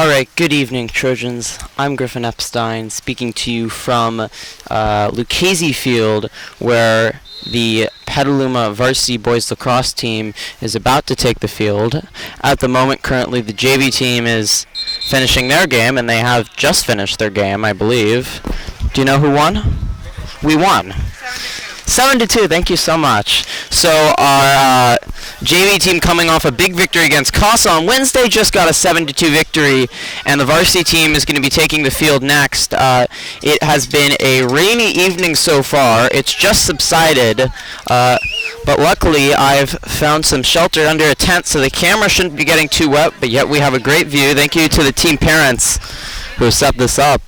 Alright, good evening, Trojans. I'm Griffin Epstein, speaking to you from Lucchesi Field, where the Petaluma Varsity boys lacrosse team is about to take the field. At the moment, currently, the JV team is finishing their game, and they have just finished their game, I believe. Do you know who won? We won. 7-2, thank you so much. So our JV team, coming off a big victory against Casa on Wednesday, just got a 7-2 victory, and the varsity team is going to be taking the field next. It has been a rainy evening so far. It's just subsided, but luckily I've found some shelter under a tent, so the camera shouldn't be getting too wet, but yet we have a great view. Thank you to the team parents who set this up.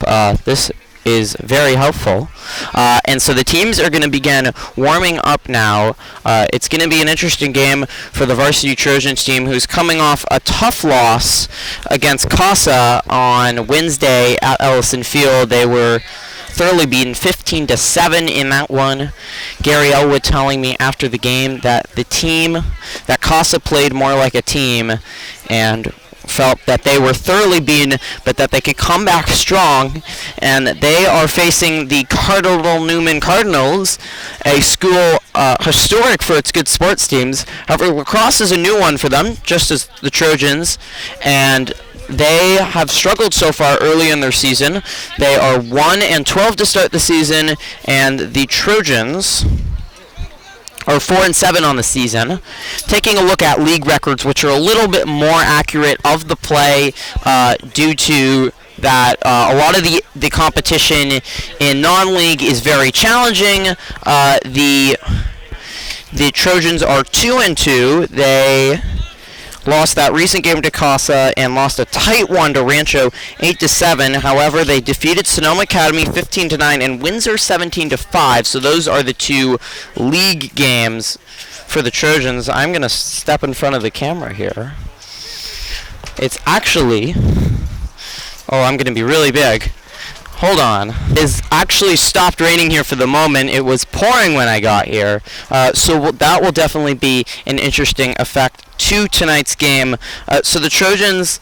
This is very helpful. And so the teams are going to begin warming up now. It's going to be an interesting game for the Varsity Trojans team, who's coming off a tough loss against Casa on Wednesday at Ellison Field. They were thoroughly beaten 15-7 in that one. Gary Elwood telling me after the game that that Casa played more like a team and felt that they were thoroughly beaten, but that they could come back strong, and they are facing the Cardinal Newman Cardinals, a school historic for its good sports teams. However, lacrosse is a new one for them, just as the Trojans, and they have struggled so far early in their season. They are 1-12 to start the season, and the Trojans or 4-7 on the season. Taking a look at league records, which are a little bit more accurate of the play due to that a lot of the competition in non-league is very challenging. The Trojans are 2-2. They lost that recent game to Casa and lost a tight one to Rancho 8-7. However, they defeated Sonoma Academy 15-9 and Windsor 17-5. So those are the two league games for the Trojans. I'm going to step in front of the camera here. It's actually, I'm going to be really big. Hold on. It's actually stopped raining here for the moment. It was pouring when I got here. So that will definitely be an interesting effect to tonight's game. So the Trojans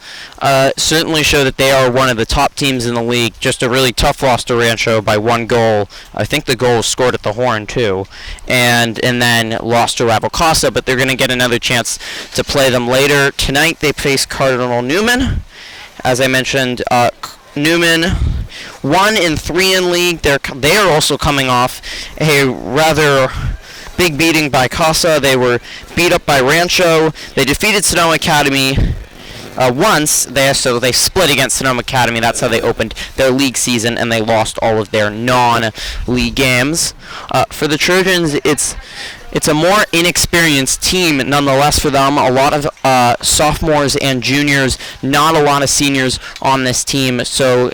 certainly show that they are one of the top teams in the league. Just a really tough loss to Rancho by 1 goal. I think the goal was scored at the horn too. And then lost to rival Casa, but they're going to get another chance to play them later. Tonight they face Cardinal Newman. As I mentioned, Newman 1-3 in league. They are also coming off a rather big beating by Casa. They were beat up by Rancho. They defeated Sonoma Academy once. They split against Sonoma Academy. That's how they opened their league season, and they lost all of their non-league games. For the Trojans, it's a more inexperienced team nonetheless for them. A lot of sophomores and juniors, not a lot of seniors on this team. So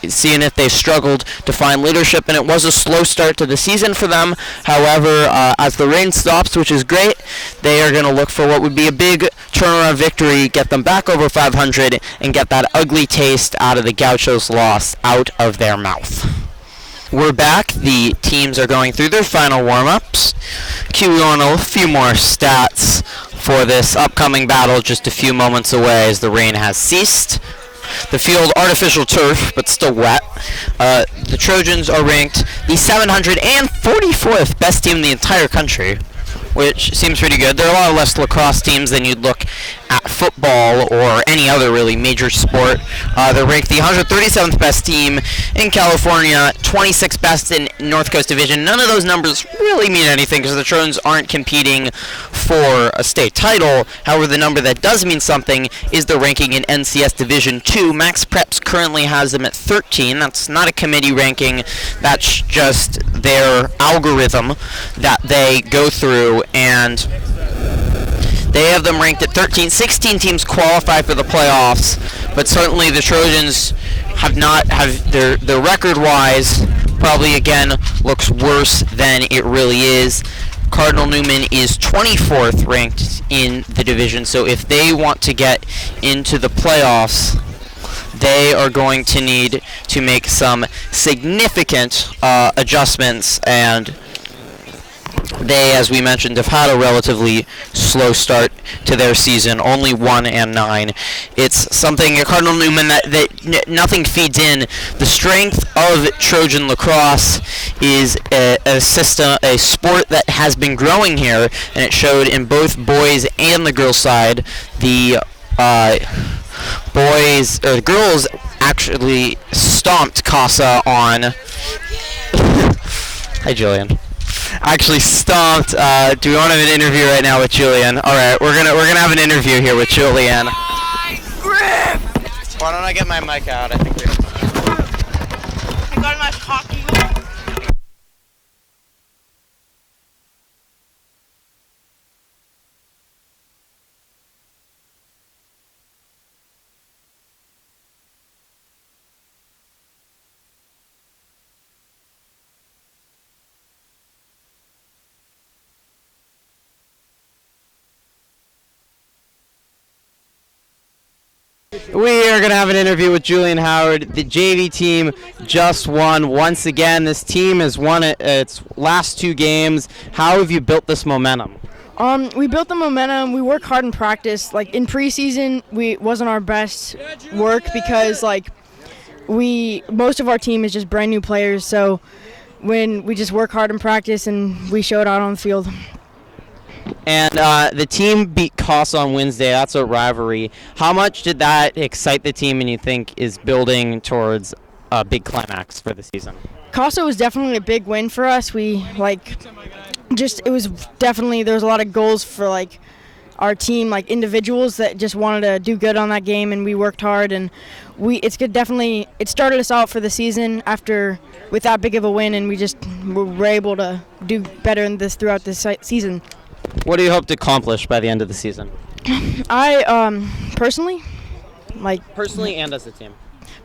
seeing if they struggled to find leadership, and it was a slow start to the season for them. However, as the rain stops, which is great, they are going to look for what would be a big turnaround victory, get them back over 500, and get that ugly taste out of the Gauchos' loss out of their mouth. We're back. The teams are going through their final warm-ups. Queuing on a few more stats for this upcoming battle just a few moments away as the rain has ceased. The field, artificial turf, but still wet. The Trojans are ranked the 744th best team in the entire country, which seems pretty good. There are a lot less lacrosse teams than you'd look at football or any other really major sport. They're ranked the 137th best team in California, 26th best in North Coast Division. None of those numbers really mean anything because the Trojans aren't competing for a state title. However, the number that does mean something is the ranking in NCS Division 2. Max Preps currently has them at 13. That's not a committee ranking. That's just their algorithm that they go through, and they have them ranked at 13. 16 teams qualify for the playoffs, but certainly the Trojans have their record-wise probably again looks worse than it really is. Cardinal Newman is 24th ranked in the division, so if they want to get into the playoffs, they are going to need to make some significant adjustments, and They, as we mentioned, have had a relatively slow start to their season, only 1-9. It's something at Cardinal Newman that nothing feeds in. The strength of Trojan lacrosse is a system, a sport that has been growing here, and it showed in both boys and the girls side. The girls actually stomped Casa on. Hi, Julian. Actually stomped. Do we want to have an interview right now with Julian? All right, we're gonna have an interview here with Julian. Why don't I get my mic out? I think I got my hockey. We are going to have an interview with Julian Howard. The JV team just won once again. This team has won its last 2 games. How have you built this momentum? We built the momentum. We work hard in practice. Like in preseason, we wasn't our best work because most of our team is just brand new players. So when we just work hard in practice and we show it out on the field. And the team beat Casa on Wednesday. That's a rivalry. How much did that excite the team and you think is building towards a big climax for the season? Casa was definitely a big win for us. It was definitely, there was a lot of goals for our team, individuals that just wanted to do good on that game, and we worked hard, and it started us out for the season with that big of a win, and we were able to do better in this throughout this season. What do you hope to accomplish by the end of the season? I personally and as a team.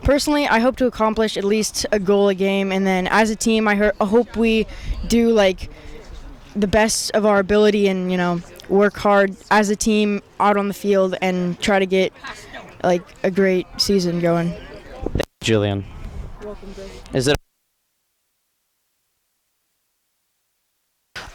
Personally, I hope to accomplish at least a goal a game, and then as a team, I hope we do the best of our ability and work hard as a team out on the field and try to get a great season going. Thank you, Julian. You're welcome, Greg. Is it?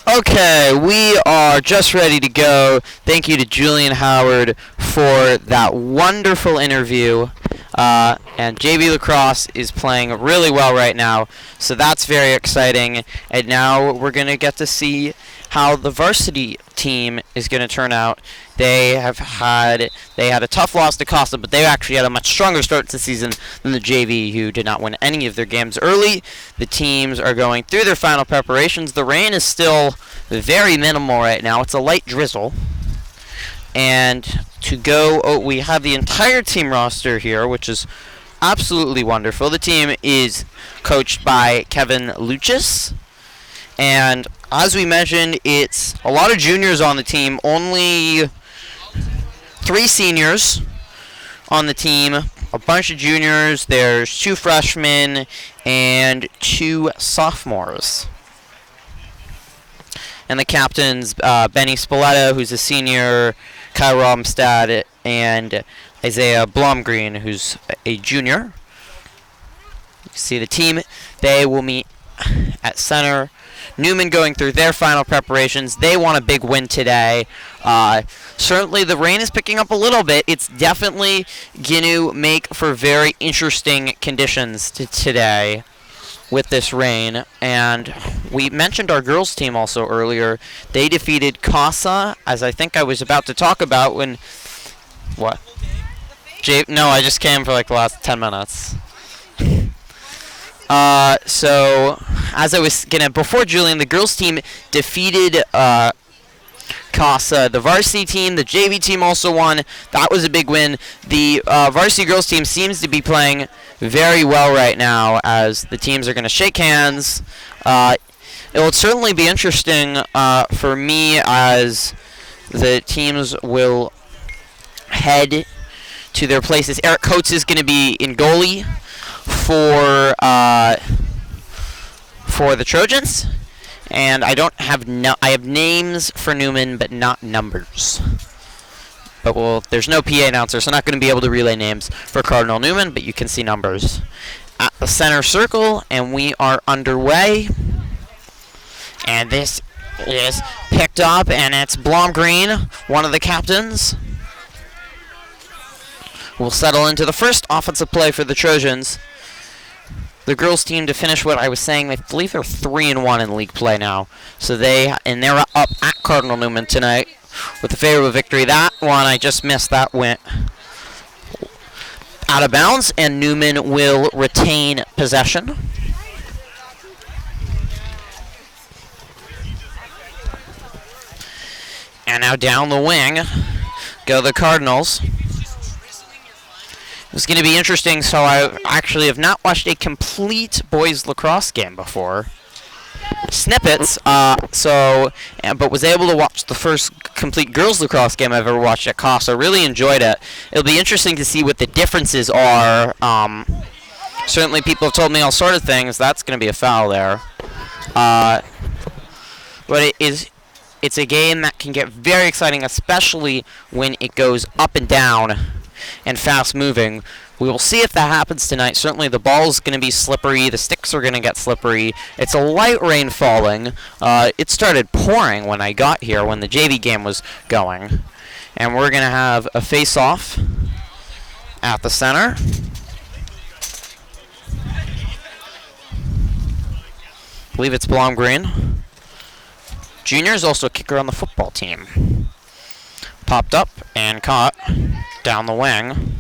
Okay, we are just ready to go. Thank you to Julian Howard for that wonderful interview. And JV Lacrosse is playing really well right now, so that's very exciting. And now we're going to get to see how the varsity team is going to turn out. They had a tough loss to Casa, but they actually had a much stronger start to the season than the JV, who did not win any of their games early. The teams are going through their final preparations. The rain is still very minimal right now. It's a light drizzle. And we have the entire team roster here, which is absolutely wonderful. The team is coached by Kevin Lucchesi, and as we mentioned, it's a lot of juniors on the team, only 3 seniors on the team, a bunch of juniors. There's 2 freshmen and 2 sophomores. And the captains, Benny Spoletta, who's a senior, Kyle Romstad, and Isaiah Blomgreen, who's a junior. You see the team, they will meet at center. Newman going through their final preparations. They want a big win today. Certainly the rain is picking up a little bit. It's definitely going to make for very interesting conditions today with this rain. And we mentioned our girls team also earlier. They defeated Casa, as I think I was about to talk about when... What? No, I just came for the last 10 minutes. So, as I was before Julian, the girls team defeated Casa. The varsity team, the JV team also won. That was a big win. The varsity girls team seems to be playing very well right now, as the teams are going to shake hands. It will certainly be interesting for me, as the teams will head to their places. Eric Coates is going to be in goalie for the Trojans, and I have names for Newman but not numbers. But there's no PA announcer, so I'm not going to be able to relay names for Cardinal Newman, but you can see numbers at the center circle, and we are underway. And this is picked up, and it's Blomgreen, one of the captains. Will settle into the first offensive play for the Trojans. The girls' team, to finish what I was saying, I believe they're 3-1 in league play now. So they're up at Cardinal Newman tonight with a favorable victory. That one I just missed. That went out of bounds, and Newman will retain possession. And now down the wing go the Cardinals. It's going to be interesting. So I actually have not watched a complete boys lacrosse game before. Snippets, but was able to watch the first complete girls lacrosse game I've ever watched at Casa. Really enjoyed it. It'll be interesting to see what the differences are. Certainly people have told me all sort of things. That's going to be a foul there. But it's a game that can get very exciting, especially when it goes up and down and fast moving. We will see if that happens tonight. Certainly the ball's going to be slippery. The sticks are going to get slippery. It's a light rain falling. It started pouring when I got here, when the JV game was going. And we're going to have a face-off at the center. I believe it's Blomgreen. Junior is also a kicker on the football team. Popped up and caught down the wing.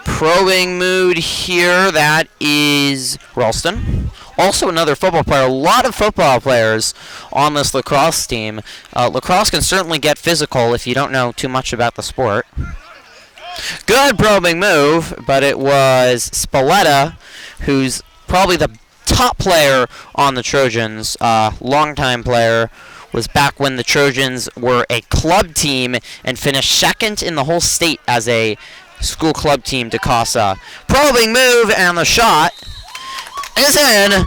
Probing mood here. That is Ralston. Also another football player. A lot of football players on this lacrosse team. Lacrosse can certainly get physical if you don't know too much about the sport. Good probing move, but it was Spalletta, who's probably the top player on the Trojans, longtime player, was back when the Trojans were a club team and finished second in the whole state as a school club team to Casa. Probing move, and the shot is in.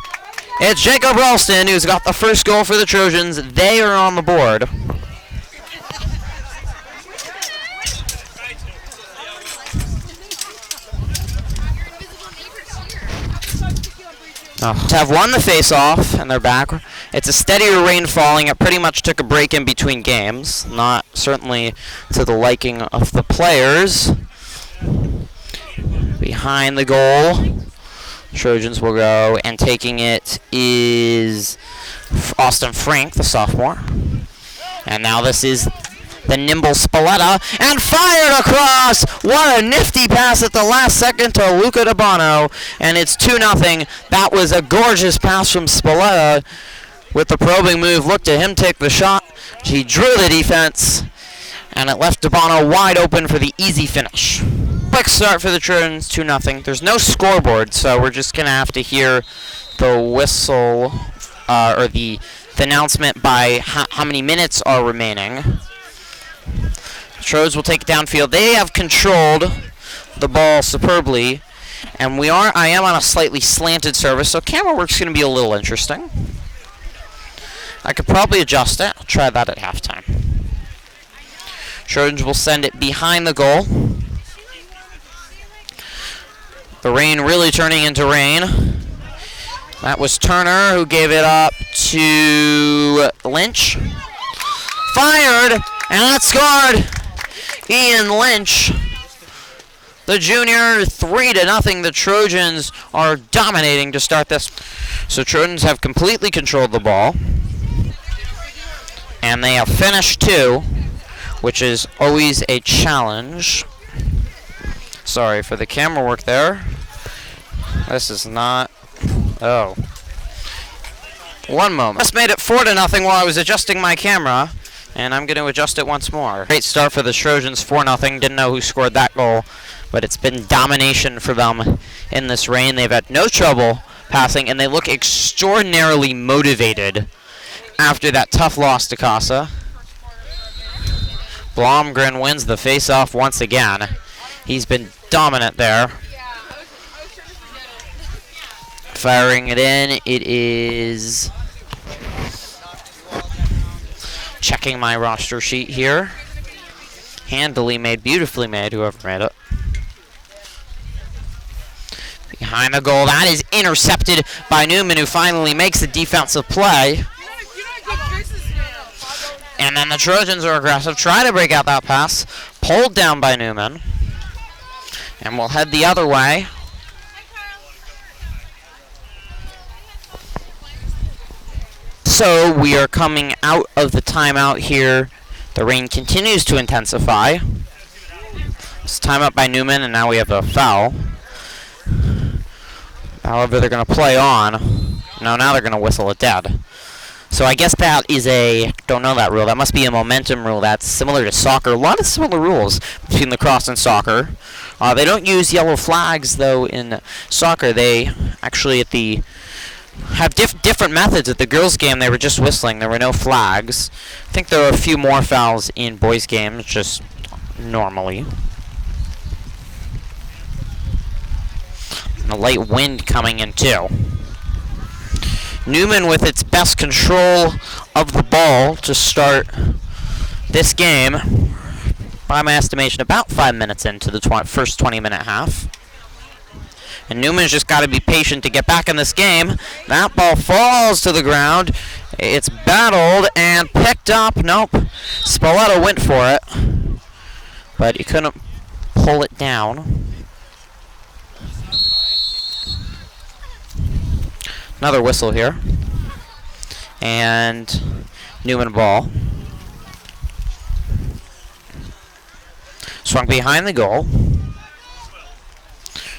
It's Jacob Ralston who's got the first goal for the Trojans. They are on the board. Have won the face-off, and they're back. It's a steadier rain falling. It pretty much took a break in between games. Not certainly to the liking of the players. Behind the goal, Trojans will go, and taking it is Austin Frank, the sophomore. And now this is the nimble Spalletta, and fired across! What a nifty pass at the last second to Luca DeBono, and it's 2-0. That was a gorgeous pass from Spalletta with the probing move. Looked at him take the shot. He drew the defense, and it left DeBono wide open for the easy finish. Quick start for the Trojans, 2-0. There's no scoreboard, so we're just going to have to hear the whistle, or the announcement by how many minutes are remaining. Trojans will take it downfield. They have controlled the ball superbly, and I am on a slightly slanted service, so camera work's going to be a little interesting. I could probably adjust it. I'll try that at halftime. Trojans will send it behind the goal. The rain really turning into rain. That was Turner who gave it up to Lynch. Fired, and that's scored. Ian Lynch, the junior, 3-0. The Trojans are dominating to start this. So Trojans have completely controlled the ball, and they have finished 2, which is always a challenge. Sorry for the camera work there. This is not. Oh. One moment. Just made it 4-0 while I was adjusting my camera. And I'm going to adjust it once more. Great start for the Trojans, 4-0. Didn't know who scored that goal, but it's been domination for them in this rain. They've had no trouble passing, and they look extraordinarily motivated after that tough loss to Casa. Blomgren wins the face-off once again. He's been dominant there. Firing it in, it is... Checking my roster sheet here. Handily made, beautifully made, whoever made it. Behind the goal, that is intercepted by Newman, who finally makes a defensive play. And then the Trojans are aggressive, try to break out that pass, pulled down by Newman. And we'll head the other way. So we are coming out of the timeout here. The rain continues to intensify. It's timeout by Newman, and now we have a foul. However, they're going to play on. No, now they're going to whistle it dead. So I guess that is don't know that rule. That must be a momentum rule. That's similar to soccer. A lot of similar rules between lacrosse and soccer. They don't use yellow flags, though, in soccer. They actually, have different methods. At the girls' game, they were just whistling. There were no flags. I think there are a few more fouls in boys' games, just normally. And a light wind coming in, too. Newman with its best control of the ball to start this game. By my estimation, about 5 minutes into the first 20-minute half. And Newman's just got to be patient to get back in this game. That ball falls to the ground. It's battled and picked up. Nope. Spalletta went for it, but he couldn't pull it down. Another whistle here. And Newman ball. Swung behind the goal.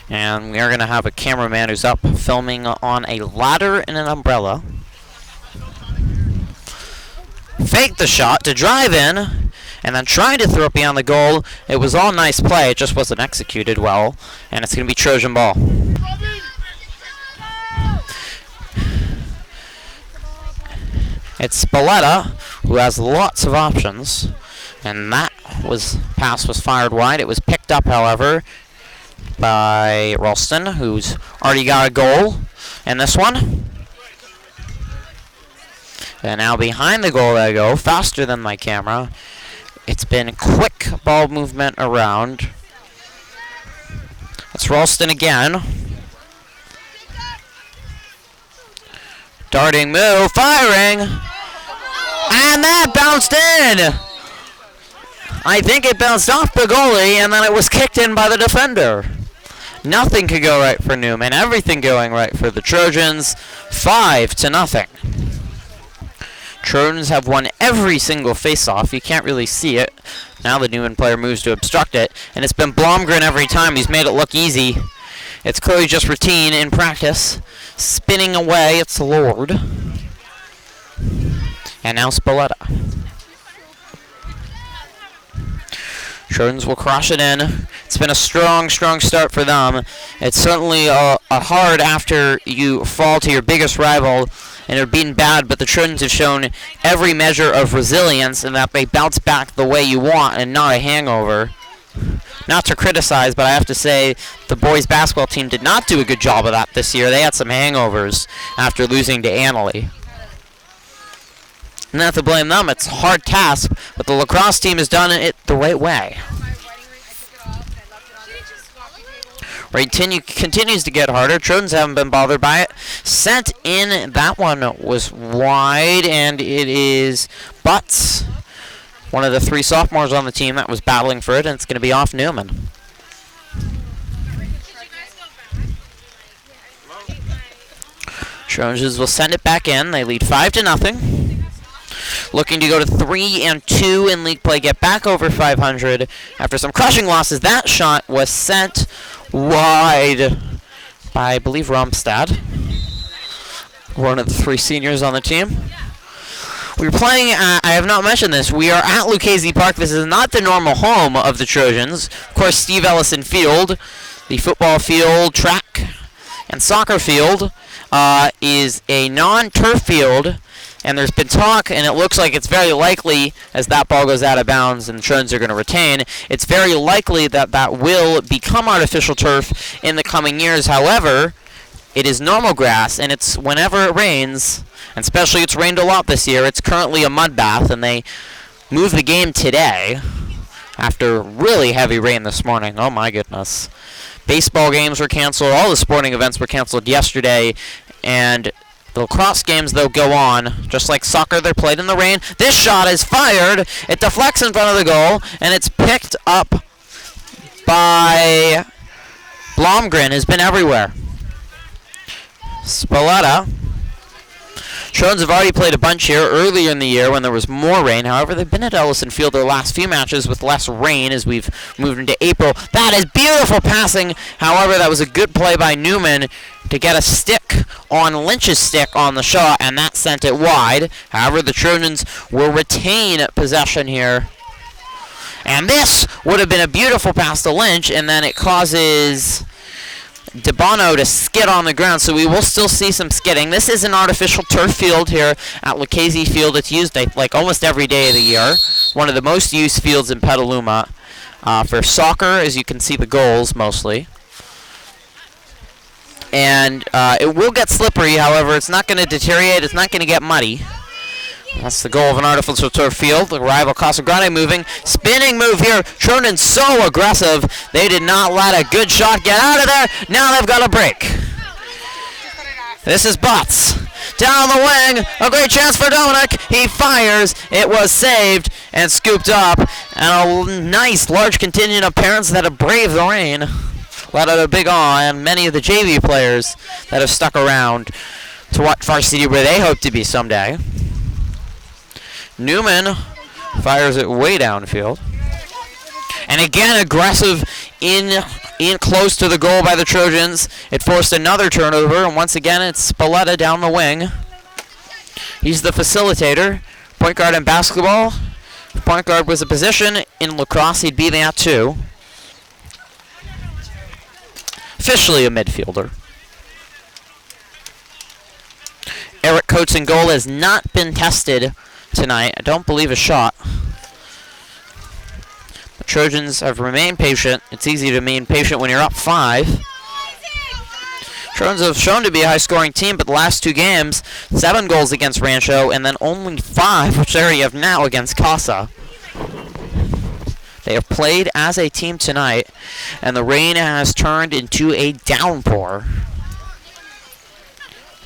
And we are going to have a cameraman who's up filming on a ladder and an umbrella. Faked the shot to drive in, and then tried to throw it beyond the goal. It was all nice play, it just wasn't executed well. And it's going to be Trojan ball. It's Spalletta, who has lots of options. And that pass was fired wide. It was picked up, however, by Ralston, who's already got a goal in this one. And now behind the goal they go, faster than my camera. It's been quick ball movement around. It's Ralston again. Darting move, firing! And that bounced in! I think it bounced off the goalie, and then it was kicked in by the defender. Nothing could go right for Newman. Everything going right for the Trojans. 5-0. Trojans have won every single face-off. You can't really see it. Now the Newman player moves to obstruct it, and it's been Blomgren every time. He's made it look easy. It's clearly just routine in practice. Spinning away, it's Lord. And now Spalletta. Trojans will cross it in. It's been a strong start for them. It's certainly a hard after you fall to your biggest rival and are beaten bad, but the Trojans have shown every measure of resilience and that they bounce back the way you want and not a hangover. Not to criticize, but I have to say the boys basketball team did not do a good job of that this year. They had some hangovers after losing to Annalee. Not to blame them, it's a hard task, but the lacrosse team has done it the right way. Continues to get harder. Trojans haven't been bothered by it. Sent in, that one was wide, and it is Butts, one of the 3 sophomores on the team that was battling for it, and it's going to be off Newman. Trojans will send it back in. They lead 5-0. Looking to go to 3-2 in league play, get back over 500 after some crushing losses. That shot was sent wide by, I believe, Romstad, one of the 3 seniors on the team. We're playing at, I have not mentioned this, we are at Lucchesi Park. This is not the normal home of the Trojans. Of course, Steve Ellison Field, the football field, track, and soccer field, is a non-turf field. And there's been talk, and it looks like it's very likely, as that ball goes out of bounds and the Trojans are going to retain, it's very likely that that will become artificial turf in the coming years. However, it is normal grass, and it's whenever it rains, and especially it's rained a lot this year, it's currently a mud bath, and they moved the game today after really heavy rain this morning. Oh my goodness. baseball games were canceled. All the sporting events were canceled yesterday, and the lacrosse games, though, go on. Just like soccer, they're played in the rain. This shot is fired. It deflects in front of the goal, and it's picked up by Blomgren. Has been everywhere. Spalletta. Trojans have already played a bunch here earlier in the year when there was more rain. However, they've been at Ellison Field their last few matches with less rain as we've moved into April. That is beautiful passing. However, that was a good play by Newman to get a stick on Lynch's stick on the shot, and that sent it wide. However, the Trojans will retain possession here. And this would have been a beautiful pass to Lynch, and then it causes DeBono to skid on the ground, so we will still see some skidding. This is an artificial turf field here at Lucchesi Field. It's used like almost every day of the year. One of the most used fields in Petaluma for soccer, as you can see the goals mostly. And it will get slippery, however, it's not going to deteriorate, it's not going to get muddy. That's the goal of an artificial turf field. The rival Casa Grande moving. Spinning move here. Trojan so aggressive. They did not let a good shot get out of there. Now they've got a break. This is Butts. Down the wing. A great chance for Dominic. He fires. It was saved and scooped up. And a nice large contingent of parents that have braved the rain. Let out a big awe, and many of the JV players that have stuck around to watch Varsity where they hope to be someday. Newman fires it way downfield. And again, aggressive in close to the goal by the Trojans. It forced another turnover, and once again, it's Spalletta down the wing. He's the facilitator. Point guard in basketball. If point guard was a position in lacrosse, he'd be that too. Officially a midfielder. Eric Coates in goal has not been tested tonight. I don't believe a shot. The Trojans have remained patient. It's easy to remain patient when you're up 5. Trojans have shown to be a high-scoring team, but the last 2 games, 7 goals against Rancho, and then only 5, which there you have now, against Casa. They have played as a team tonight, and the rain has turned into a downpour.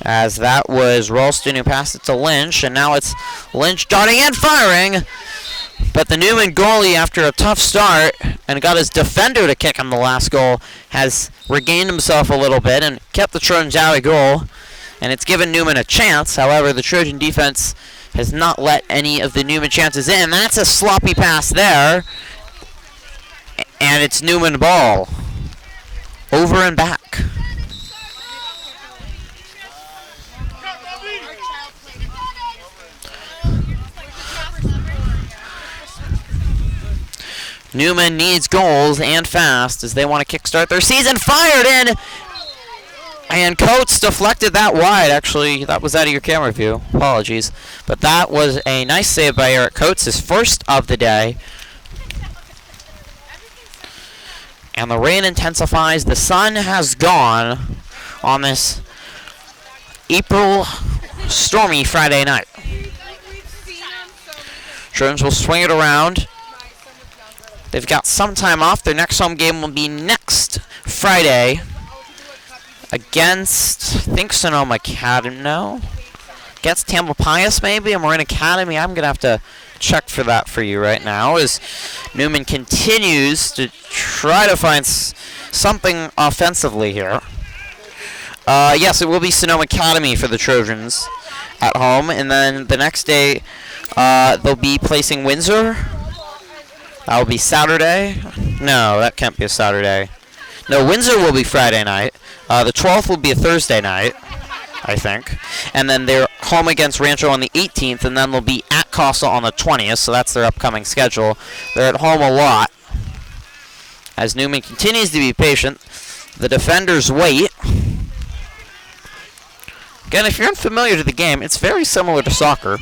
As that was Ralston who passed it to Lynch, and now it's Lynch darting and firing. But the Newman goalie, after a tough start, and got his defender to kick him the last goal, has regained himself a little bit and kept the Trojans out of goal. And it's given Newman a chance. However, the Trojan defense has not let any of the Newman chances in. That's a sloppy pass there. And it's Newman ball. Over and back. Newman needs goals and fast as they want to kickstart their season. Fired in! And Coates deflected that wide. Actually, that was out of your camera view. Apologies. But that was a nice save by Eric Coates, his first of the day. And the rain intensifies. The sun has gone on this April stormy Friday night. Trojans will swing it around. They've got some time off. Their next home game will be next Friday against, I think, Sonoma Academy. No? Against Tamalpais, maybe? And Marin Academy. I'm going to have to check for that for you right now as Newman continues to try to find something offensively here. Yes, it will be Sonoma Academy for the Trojans at home. And then the next day, they'll be placing Windsor. That will be Saturday. No, that can't be a Saturday. No, Windsor will be Friday night. The 12th will be a Thursday night, I think. And then they're home against Rancho on the 18th, and then they'll be at Casa on the 20th, so that's their upcoming schedule. They're at home a lot. As Newman continues to be patient, the defenders wait. Again, if you're unfamiliar to the game, it's very similar to soccer.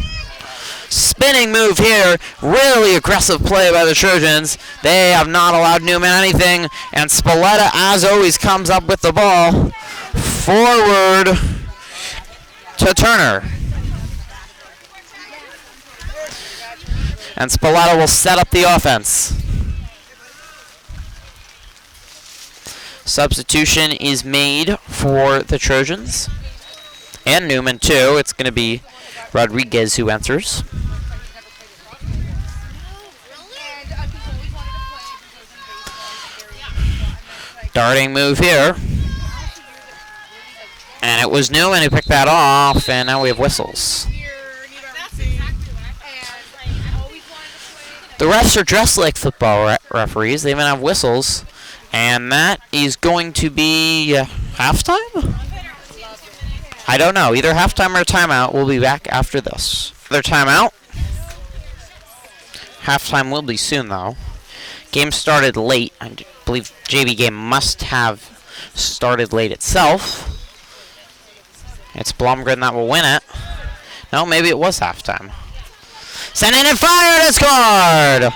Spinning move here. Really aggressive play by the Trojans. They have not allowed Newman anything. And Spalletta, as always, comes up with the ball. Forward to Turner. And Spalletta will set up the offense. Substitution is made for the Trojans. And Newman, too. It's going to be Rodriguez who enters. Darting move here. And it was Newman who picked that off, and now we have whistles. The refs are dressed like football referees. They even have whistles. And that is going to be halftime? I don't know. Either halftime or timeout. We'll be back after this. Another timeout. Halftime will be soon, though. Game started late. I believe JV game must have started late itself. It's Blomgren that will win it. No, maybe it was halftime. Sent in and fired and scored!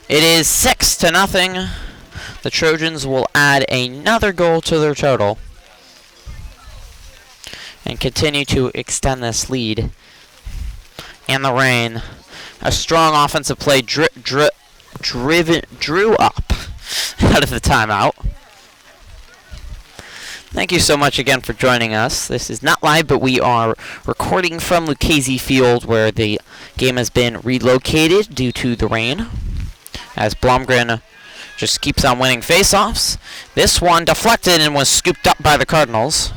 It is 6-0. The Trojans will add another goal to their total and continue to extend this lead. And the rain. A strong offensive play drew up out of the timeout. Thank you so much again for joining us. This is not live, but we are recording from Lucchesi Field, where the game has been relocated due to the rain, as Blomgren just keeps on winning face-offs. This one deflected and was scooped up by the Cardinals.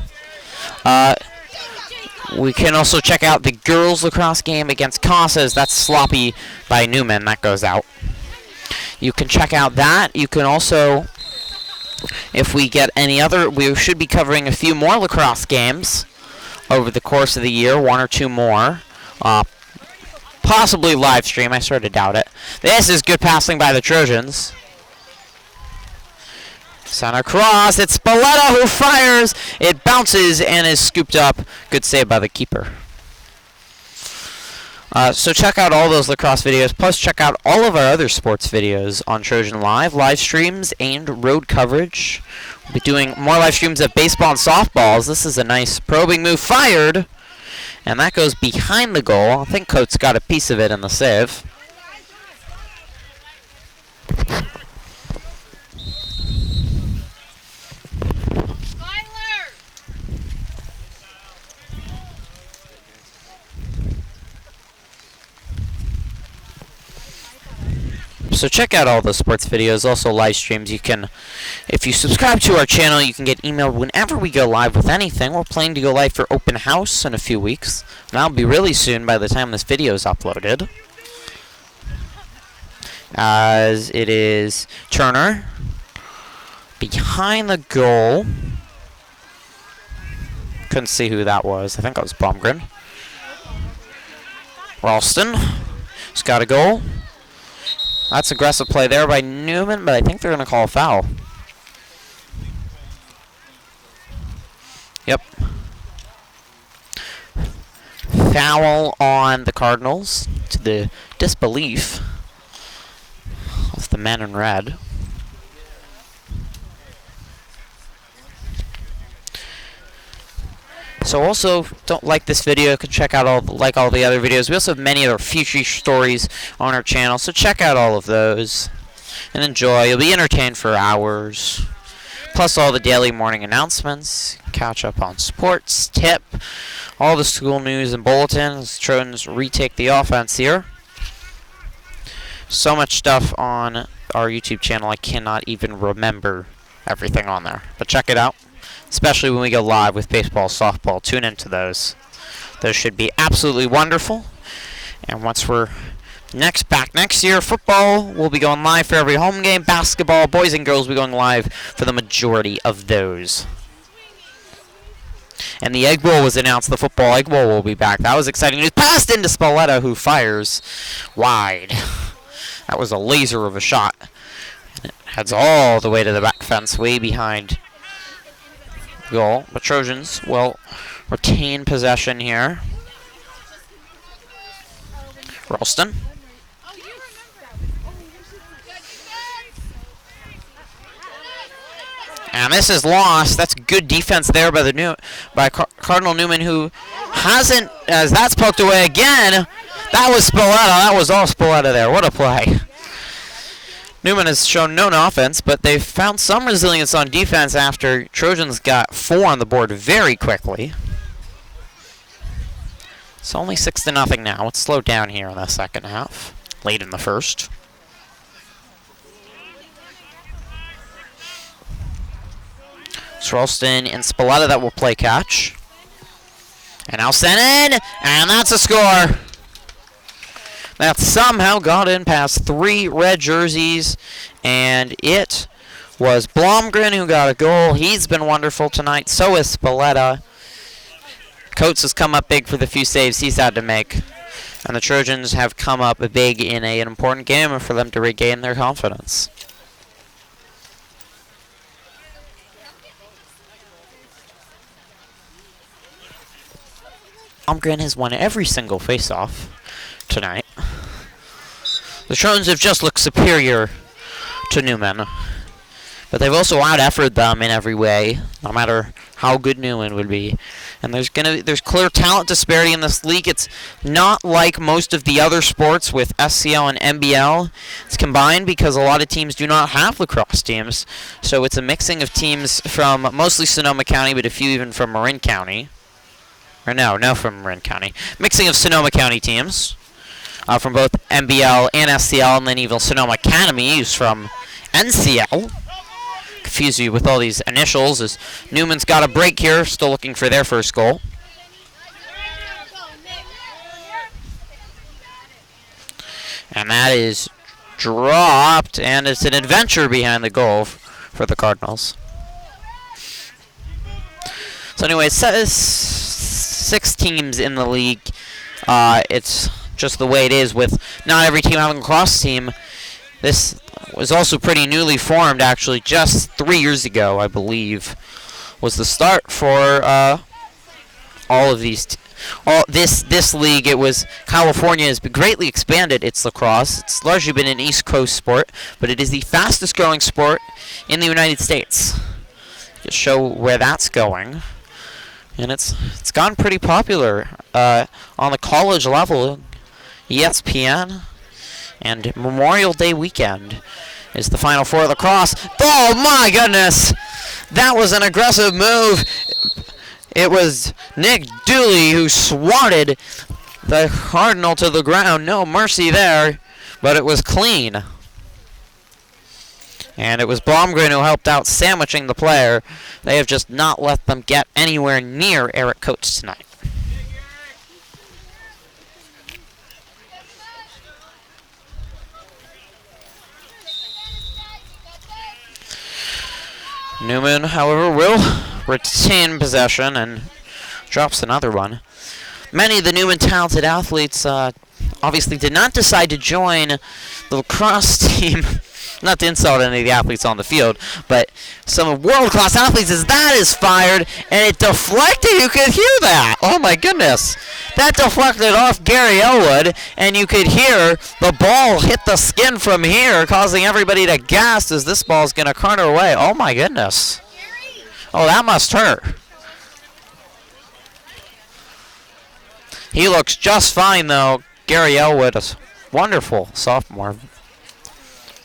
We can also check out the girls lacrosse game against Casas. That's sloppy by Newman. That goes out. You can check out that. You can also, if we get any other, we should be covering a few more lacrosse games over the course of the year, one or two more. Possibly live stream. I sort of doubt it. This is good passing by the Trojans. Center cross. It's Spalletta who fires. It bounces and is scooped up. Good save by the keeper. So check out all those lacrosse videos. Plus check out all of our other sports videos on Trojan live streams and road coverage. We'll be doing more live streams of baseball and softballs. This is a nice probing move. Fired. And that goes behind the goal. I think Coates got a piece of it in the save. So check out all the sports videos, also live streams. You can, if you subscribe to our channel, you can get emailed whenever we go live with anything. We're planning to go live for open house in a few weeks. That'll be really soon by the time this video is uploaded. As it is Turner behind the goal. Couldn't see who that was. I think it was Blomgren. Ralston has got a goal. That's aggressive play there by Newman, but I think they're going to call a foul. Yep. Foul on the Cardinals, to the disbelief of the men in red. So also, don't like this video, you can check out all the other videos. We also have many other future stories on our channel, so check out all of those and enjoy. You'll be entertained for hours. Plus all the daily morning announcements, catch up on sports, tip, all the school news and bulletins. Trojans retake the offense here. So much stuff on our YouTube channel, I cannot even remember everything on there. But check it out. Especially when we go live with baseball, softball. Tune into those. Those should be absolutely wonderful. And once we're back next year, football will be going live for every home game. Basketball, boys and girls will be going live for the majority of those. And the Egg Bowl was announced. The football Egg Bowl will be back. That was exciting news. Passed into Spalletta, who fires wide. That was a laser of a shot. And it heads all the way to the back fence, way behind goal. But Trojans will retain possession here. Ralston. And this is lost. That's good defense there by Cardinal Newman, who hasn't, as that's poked away again. That was Spalletta. That was all Spalletta there. What a play. Newman has shown no offense, but they've found some resilience on defense after Trojans got 4 on the board very quickly. It's only 6-0 now. It's slowed down here in the second half, late in the first. It's Ralston and Spalletta that will play catch. And now sent in, and that's a score. That somehow got in past 3 red jerseys, and it was Blomgren who got a goal. He's been wonderful tonight. So is Spalletta. Coates has come up big for the few saves he's had to make, and the Trojans have come up big in an important game for them to regain their confidence. Blomgren has won every single face-off tonight. The Trojans have just looked superior to Newman, but they've also out-efforted them in every way, no matter how good Newman would be. And there's clear talent disparity in this league. It's not like most of the other sports with SCL and NBL. It's combined because a lot of teams do not have lacrosse teams, so it's a mixing of teams from mostly Sonoma County, but a few even from Marin County. Or no from Marin County. Mixing of Sonoma County teams. From both NBL and SCL, and then even Sonoma Academy is from NCL. Confuse you with all these initials as Newman's got a break here, still looking for their first goal. And that is dropped, and it's an adventure behind the goal for the Cardinals. So anyway, 6 teams in the league. It's just the way it is with not every team having a lacrosse team. This was also pretty newly formed, actually, just 3 years ago, I believe, was the start for all of these. This league. It was California has greatly expanded its lacrosse. It's largely been an East Coast sport, but it is the fastest growing sport in the United States. Just show where that's going. And it's gone pretty popular on the college level. ESPN and Memorial Day weekend is the Final Four of lacrosse. Oh my goodness! That was an aggressive move. It was Nick Dooley who swatted the Cardinal to the ground. No mercy there, but it was clean. And it was Blomgren who helped out sandwiching the player. They have just not let them get anywhere near Eric Coates tonight. Newman, however, will retain possession and drops another one. Many of the Newman talented athletes obviously did not decide to join the lacrosse team. Not to insult any of the athletes on the field, but some world-class athletes, as that is fired, and it deflected. You could hear that. Oh, my goodness. That deflected off Gary Elwood, and you could hear the ball hit the skin from here, causing everybody to gasp as this ball's going to corner away. Oh, my goodness. Oh, that must hurt. He looks just fine, though. Gary Elwood is wonderful sophomore.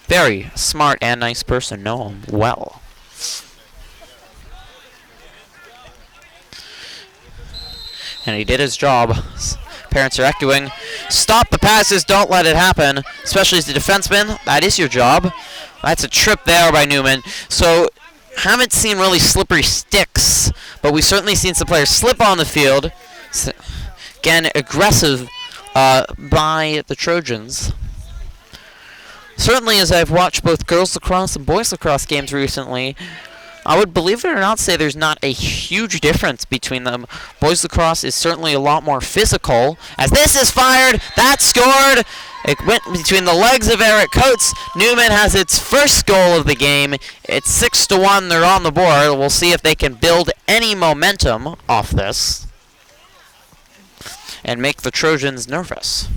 Very smart and nice person. Know him well. And he did his job. Parents are echoing. Stop the passes. Don't let it happen. Especially as a defenseman. That is your job. That's a trip there by Newman. So, haven't seen really slippery sticks. But we've certainly seen some players slip on the field. So, again, aggressive by the Trojans. Certainly, as I've watched both girls lacrosse and boys lacrosse games recently, I would, believe it or not, say there's not a huge difference between them. Boys lacrosse is certainly a lot more physical. As this is fired, that's scored. It went between the legs of Eric Coates. Newman has its first goal of the game. It's 6-1. They're on the board. We'll see if they can build any momentum off this and make the Trojans nervous.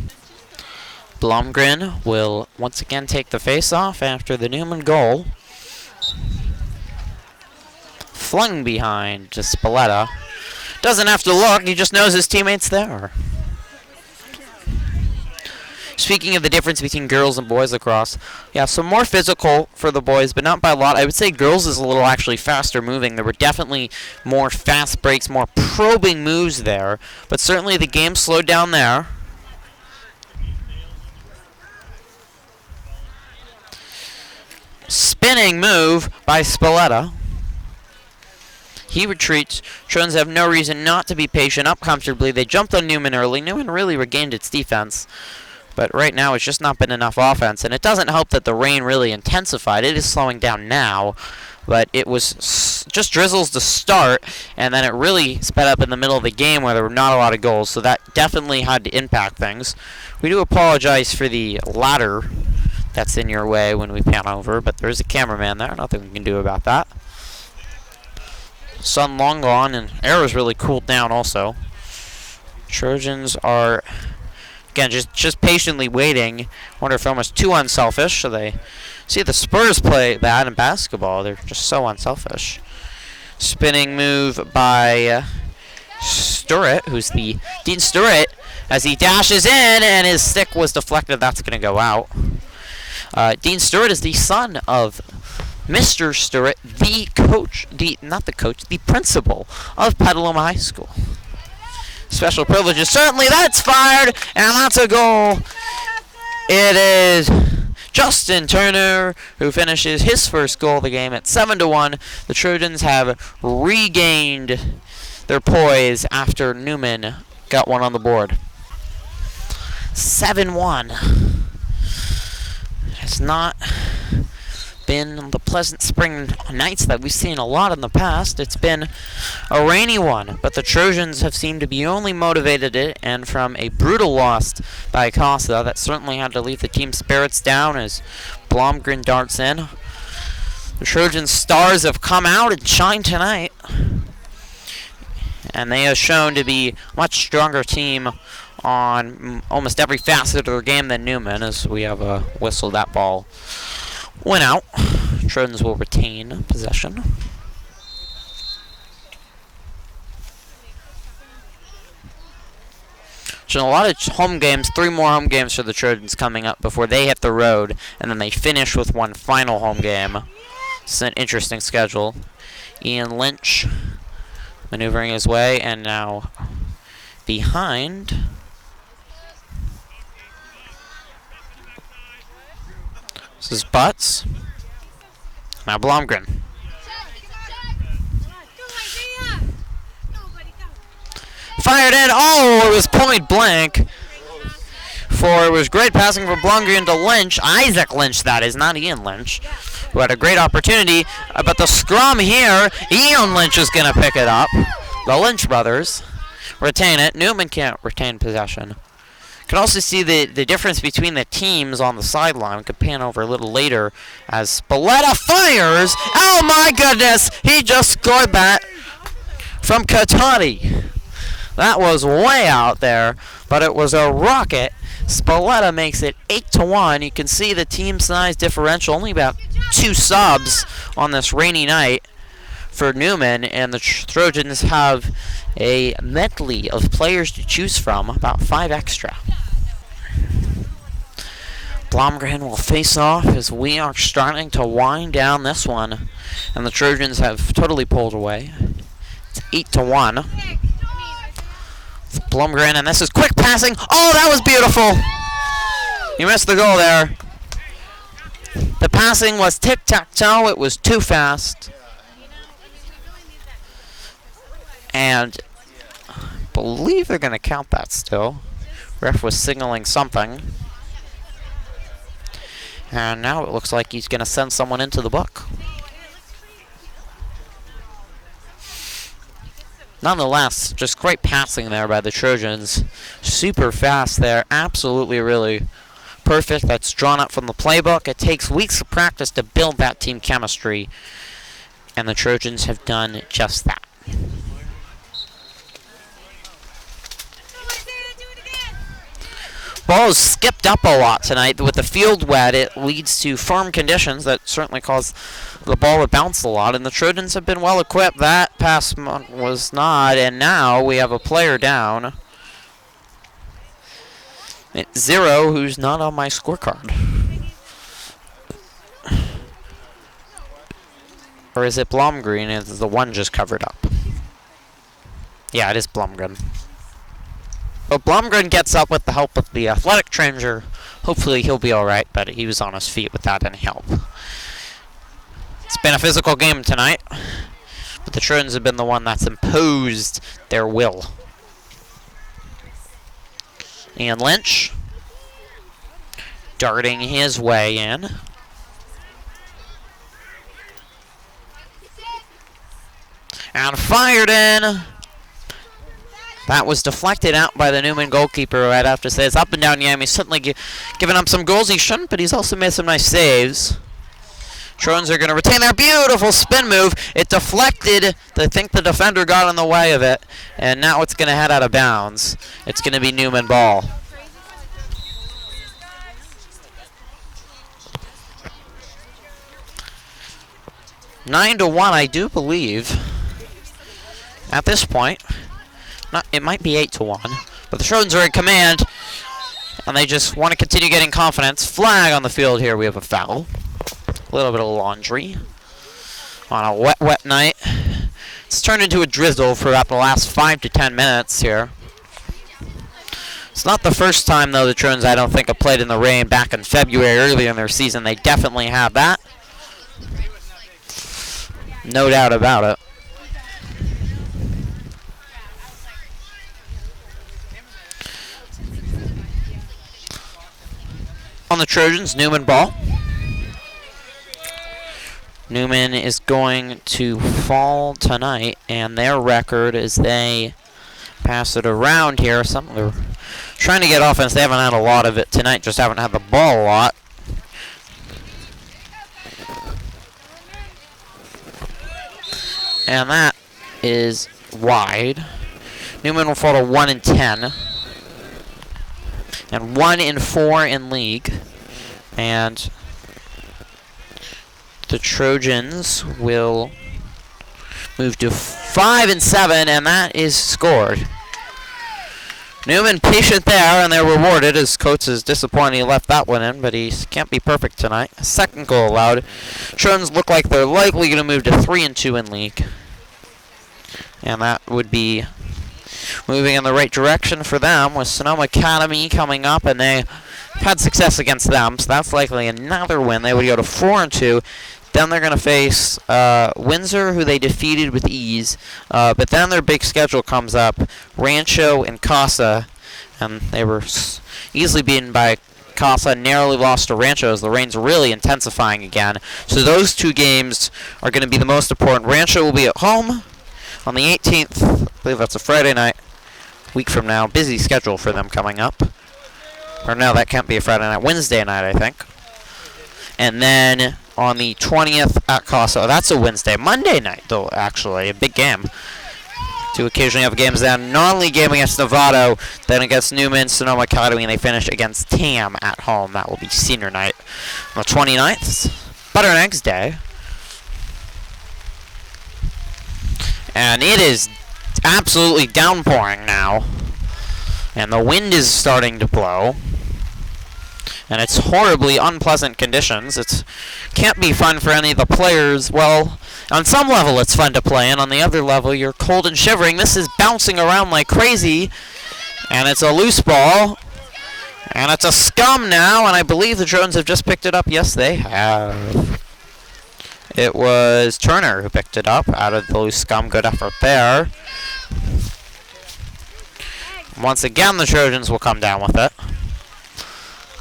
Blomgren will once again take the face-off after the Newman goal. Flung behind to Spalletta. Doesn't have to look, he just knows his teammate's there. Speaking of the difference between girls and boys lacrosse, yeah, so more physical for the boys, but not by a lot. I would say girls is a little actually faster moving. There were definitely more fast breaks, more probing moves there, but certainly the game slowed down there. Spinning move by Spalletta. He retreats. Trojans have no reason not to be patient. Up comfortably. They jumped on Newman early. Newman really regained its defense. But right now it's just not been enough offense. And it doesn't help that the rain really intensified. It is slowing down now. But it was just drizzles to start. And then it really sped up in the middle of the game where there were not a lot of goals. So that definitely had to impact things. We do apologize for the ladder that's in your way when we pan over. But there's a cameraman there. Nothing we can do about that. Sun long gone, and air is really cooled down also. Trojans are, again, just patiently waiting. Wonder if they're almost too unselfish. So they see the Spurs play that in basketball. They're just so unselfish. Spinning move by Sturrett, who's the Dean Sturrett, as he dashes in, and his stick was deflected. That's going to go out. Dean Sturrett is the son of Mr. Sturrett, the coach, the principal of Petaluma High School. Special privileges, certainly. That's fired, and that's a goal. It is Justin Turner who finishes his first goal of the game at 7-1. The Trojans have regained their poise after Newman got one on the board. 7-1. It's not been the pleasant spring nights that we've seen a lot in the past. It's been a rainy one, but the Trojans have seemed to be only motivated it, and from a brutal loss by Acosta, that certainly had to leave the team's spirits down as Blomgren darts in. The Trojan stars have come out and shined tonight, and they have shown to be a much stronger team on almost every facet of their game than Newman, as we have whistled that ball went out. Trojans will retain possession. So a lot of home games, 3 more home games for the Trojans coming up before they hit the road, and then they finish with one final home game. It's an interesting schedule. Ian Lynch maneuvering his way, and now behind. This is Butts. Now Blomgren. Fired in. Oh, it was point blank. It was great passing from Blomgren to Lynch. Isaac Lynch, that is, not Ian Lynch, who had a great opportunity. But the scrum here, Ian Lynch is going to pick it up. The Lynch brothers retain it. Newman can't retain possession. You can also see the difference between the teams on the sideline. We could pan over a little later as Spalletta fires. Oh my goodness! He just scored that from Katani. That was way out there, but it was a rocket. Spalletta makes it 8-1. You can see the team size differential, only about 2 subs on this rainy night for Newman, and the Trojans have a medley of players to choose from, about 5 extra. Blomgren will face off as we are starting to wind down this one, and the Trojans have totally pulled away. It's 8-1. Blomgren, and this is quick passing. Oh, that was beautiful! You missed the goal there. The passing was tic-tac-toe. It was too fast. And I believe they're going to count that still. Ref was signaling something. And now it looks like he's going to send someone into the book. Nonetheless, just great passing there by the Trojans. Super fast there. Absolutely, really perfect. That's drawn up from the playbook. It takes weeks of practice to build that team chemistry. And the Trojans have done just that. Ball has skipped up a lot tonight. With the field wet, it leads to firm conditions that certainly cause the ball to bounce a lot, and the Trojans have been well equipped. That pass was not, and now we have a player down. It's Zero, who's not on my scorecard. Or is it Blomgren? Is the one just covered up? Yeah, it is Blomgren. But Blomgren gets up with the help of the athletic trainer. Hopefully he'll be alright, but he was on his feet without any help. It's been a physical game tonight, but the Trojans have been the one that's imposed their will. And Lynch darting his way in. And fired in. That was deflected out by the Newman goalkeeper, right after say it's up and down Yam. He's suddenly giving up some goals he shouldn't, but he's also made some nice saves. Trojans are going to retain their beautiful spin move. It deflected. I think the defender got in the way of it, and now it's going to head out of bounds. It's going to be Newman ball. Nine to 1, I do believe. At this point, it might be 8 to 1, but the Trojans are in command, and they just want to continue getting confidence. Flag on the field here. We have a foul. A little bit of laundry on a wet, wet night. It's turned into a drizzle for about the last 5 to 10 minutes here. It's not the first time, though, the Trojans, I don't think, have played in the rain. Back in February, earlier in their season, they definitely have that. No doubt about it. On the Trojans, Newman ball. Newman is going to fall tonight, and their record is they pass it around here. They're trying to get offense. They haven't had a lot of it tonight, just haven't had the ball a lot. And that is wide. Newman will fall to 1 and 10. And 1 and 4 in league. And the Trojans will move to 5 and 7, and that is scored. Newman patient there, and they're rewarded. His coach is disappointed he left that one in, but he can't be perfect tonight. A second goal allowed. Trojans look like they're likely going to move to 3 and 2 in league. And that would be moving in the right direction for them, with Sonoma Academy coming up, and they had success against them, so that's likely another win. They would go to 4 and 2. Then they're going to face Windsor, who they defeated with ease. But then their big schedule comes up, Rancho and Casa, and they were easily beaten by Casa, narrowly lost to Rancho as the rain's really intensifying again. So those two games are going to be the most important. Rancho will be at home on the 18th. I believe that's a Friday night, week from now. Busy schedule for them coming up. Or no, that can't be a Friday night. Wednesday night, I think. And then on the 20th at Casa. That's a Wednesday. Monday night, though, actually. A big game. To occasionally have games then. Non-league game against Novato. Then against Newman, Sonoma Academy. And they finish against Tam at home. That will be senior night. On the 29th, Butter and Eggs Day. And it is absolutely downpouring now. And the wind is starting to blow. And it's horribly unpleasant conditions. It can't be fun for any of the players. Well, on some level it's fun to play, and on the other level you're cold and shivering. This is bouncing around like crazy. And it's a loose ball. And it's a scum now, and I believe the Trojans have just picked it up. Yes, they have. It was Turner who picked it up out of the loose scum. Good effort there. Once again, the Trojans will come down with it.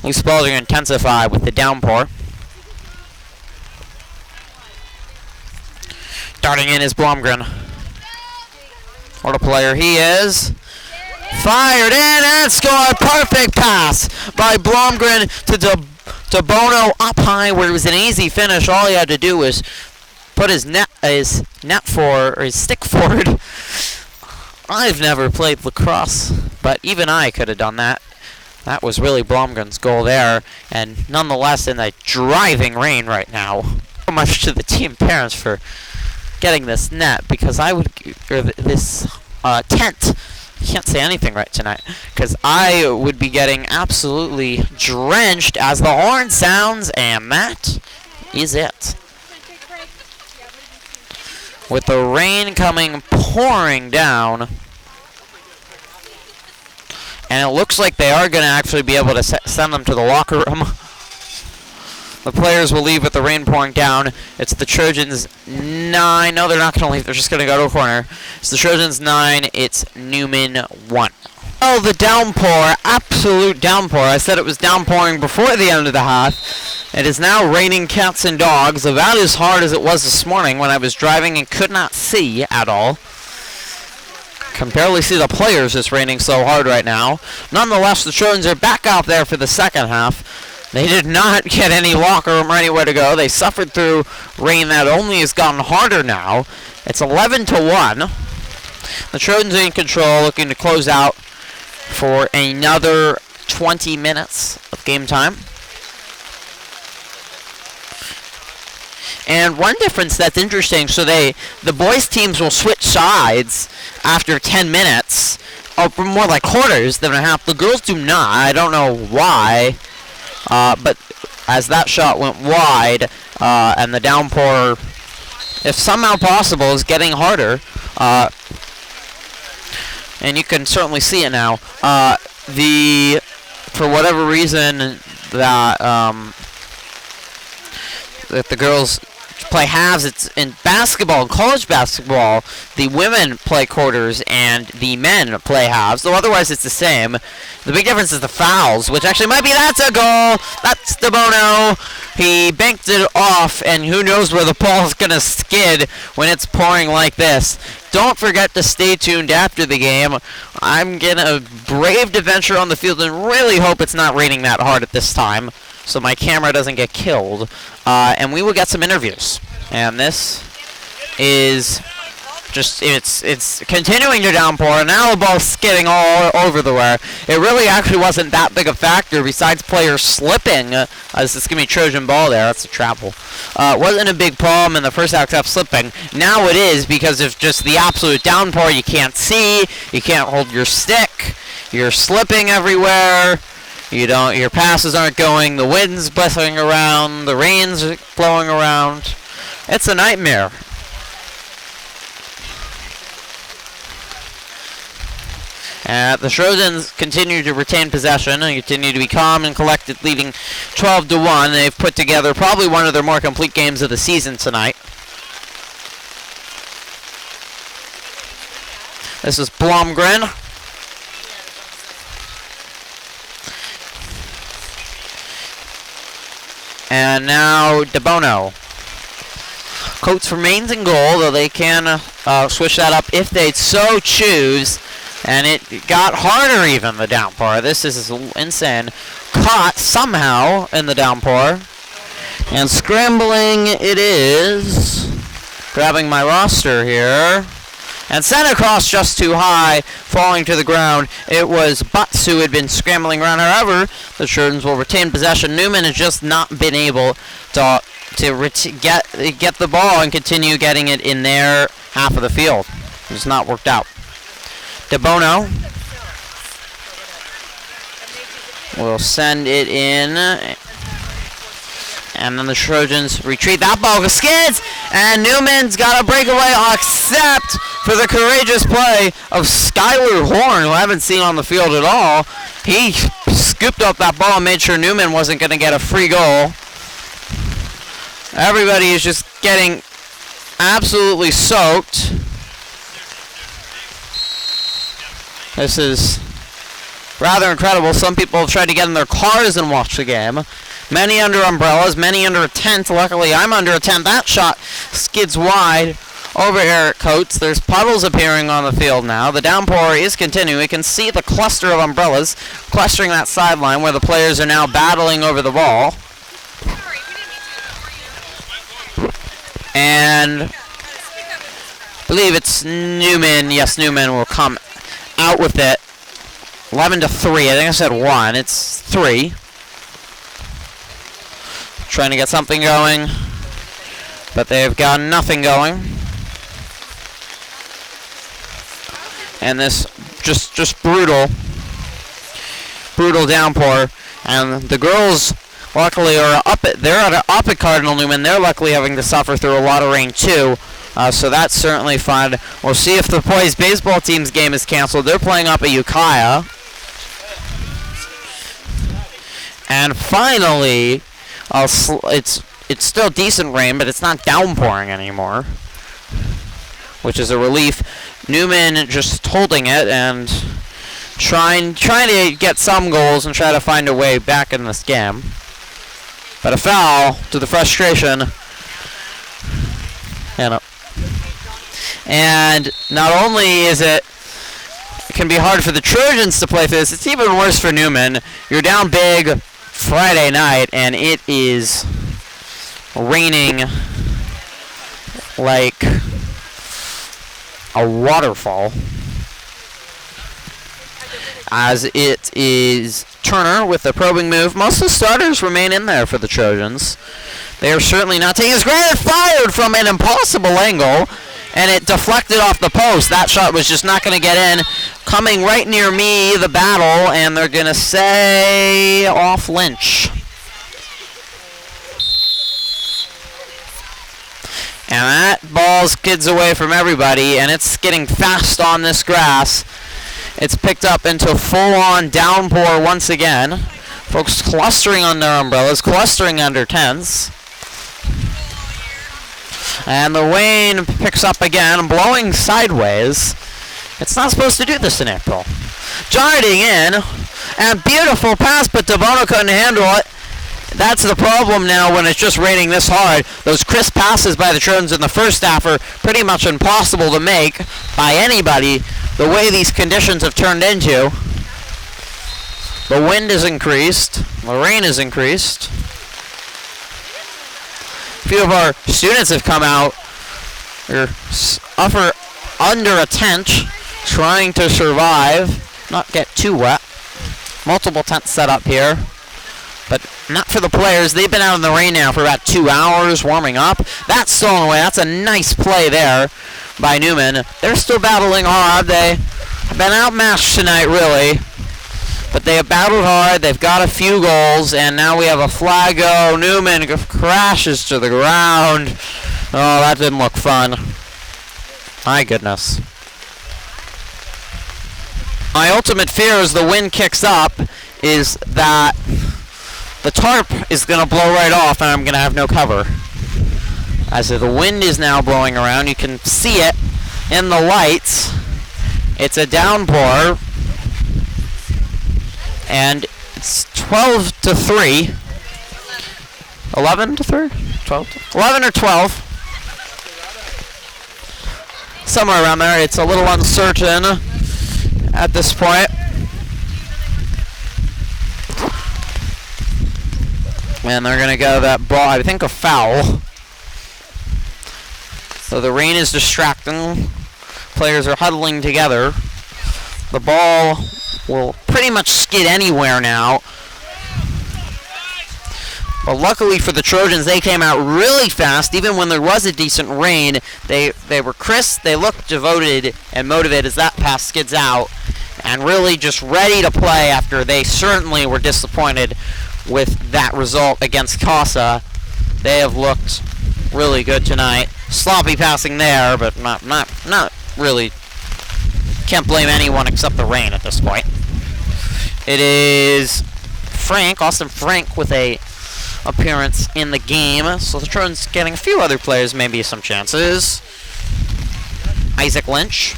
Loose balls are going to intensify with the downpour. Darting in is Blomgren. What a player he is. Fired in and scored. Perfect pass by Blomgren to Bono up high, where it was an easy finish. All he had to do was put his stick forward. I've never played lacrosse, but even I could have done that. That was really Blomgren's goal there, and nonetheless in the driving rain right now. So much to the team parents for getting this net, because this tent, Can't say anything right tonight, because I would be getting absolutely drenched as the horn sounds, and that is it. With the rain coming pouring down, and it looks like they are going to actually be able to send them to the locker room. The players will leave with the rain pouring down. It's the Trojans 9. No, they're not going to leave. They're just going to go to a corner. It's the Trojans 9. It's Newman 1. Oh, the downpour. Absolute downpour. I said it was downpouring before the end of the half. It is now raining cats and dogs, about as hard as it was this morning when I was driving and could not see at all. Can barely see the players. It's raining so hard right now. Nonetheless, the Trojans are back out there for the second half. They did not get any locker room or anywhere to go. They suffered through rain that only has gotten harder now. It's 11-1. The Trojans are in control, looking to close out for another 20 minutes of game time. And one difference that's interesting, so the boys' teams will switch sides after 10 minutes, or more like quarters than a half. The girls do not. I don't know why. But as that shot went wide, and the downpour, if somehow possible, is getting harder, and you can certainly see it now, for whatever reason that the girls play halves. It's in basketball, college basketball, the women play quarters and the men play halves, though otherwise it's the same. The big difference is the fouls, which actually might be, that's a goal. That's DeBono. He banked it off, and who knows where the ball's going to skid when it's pouring like this. Don't forget to stay tuned after the game. I'm going to brave to venture on the field and really hope it's not raining that hard at this time, so my camera doesn't get killed, and we will get some interviews. And this is just, it's continuing to downpour, and now the ball's skidding all over the way. It really actually wasn't that big a factor besides players slipping, as it's going to be Trojan ball there. That's a travel. Wasn't a big problem in the first half except slipping. Now it is because of just the absolute downpour. You can't see, you can't hold your stick, you're slipping everywhere. Your passes aren't going, the wind's blowing around, the rain's blowing around. It's a nightmare. The Trojans continue to retain possession and continue to be calm and collected, leading 12-1. They've put together probably one of their more complete games of the season tonight. This is Blomgren. And now DeBono. Coates remains in goal, though they can switch that up if they so choose. And it got harder even, the downpour. This is insane. Caught somehow in the downpour. And scrambling it is. Grabbing my roster here. And sent across just too high, falling to the ground. It was Butts who had been scrambling around. However, the Trojans will retain possession. Newman has just not been able to get the ball and continue getting it in their half of the field. It's not worked out. DeBono will send it in. And then the Trojans retreat. That ball skids, and Newman's got a breakaway, except for the courageous play of Skylar Horn, who I haven't seen on the field at all. He scooped up that ball and made sure Newman wasn't going to get a free goal. Everybody is just getting absolutely soaked. This is rather incredible. Some people have tried to get in their cars and watch the game. Many under umbrellas, many under a tent. Luckily, I'm under a tent. That shot skids wide over here at Coates. There's puddles appearing on the field now. The downpour is continuing. We can see the cluster of umbrellas clustering that sideline where the players are now battling over the ball. And I believe it's Newman. Yes, Newman will come out with it. 11-3. I think I said 1. It's 3. Trying to get something going, but they've got nothing going. And this just brutal downpour. And the girls luckily are up at Cardinal Newman. They're luckily having to suffer through a lot of rain too. So that's certainly fun. We'll see if the boys baseball team's game is canceled. They're playing up at Ukiah. And finally, it's still decent rain, but it's not downpouring anymore, which is a relief. Newman just holding it and trying to get some goals and try to find a way back in this game. But a foul to the frustration. And not only it can be hard for the Trojans to play this, it's even worse for Newman. You're down big Friday night, and it is raining like a waterfall. As it is Turner with the probing move. Most of the starters remain in there for the Trojans. They are certainly not taking his granted, fired from an impossible angle, and it deflected off the post. That shot was just not going to get in. Coming right near me, the battle, and they're going to say off Lynch. And that ball skids away from everybody, and it's getting fast on this grass. It's picked up into full-on downpour once again. Folks clustering on their umbrellas, clustering under tents. And the rain picks up again, blowing sideways. It's not supposed to do this in April. Darting in, and beautiful pass, but DeBono couldn't handle it. That's the problem now when it's just raining this hard. Those crisp passes by the Trojans in the first half are pretty much impossible to make by anybody, the way these conditions have turned into. The wind has increased. The rain has increased. A few of our students have come out. They're under a tent, trying to survive, not get too wet. Multiple tents set up here, but not for the players. They've been out in the rain now for about 2 hours, warming up. That's stolen away. That's a nice play there by Newman. They're still battling hard. They have been outmatched tonight, really. But they have battled hard. They've got a few goals, and now we have a flag go. Newman crashes to the ground. Oh, that didn't look fun. My goodness. My ultimate fear as the wind kicks up is that the tarp is going to blow right off, and I'm going to have no cover. As the wind is now blowing around, you can see it in the lights. It's a downpour. And it's 12 to 3. 11 to 3? 12 to 11 or 12. Somewhere around there. It's a little uncertain at this point. And they're going to go that ball, I think a foul. So the rain is distracting. Players are huddling together. The ball will pretty much skid anywhere now. But luckily for the Trojans, they came out really fast. Even when there was a decent rain, they were crisp, they looked devoted and motivated as that pass skids out, and really just ready to play after they certainly were disappointed with that result against Casa. They have looked really good tonight. Sloppy passing there, but not really. Can't blame anyone except the rain at this point. It is Austin Frank with a appearance in the game. So the Trojans getting a few other players, maybe some chances. Isaac Lynch.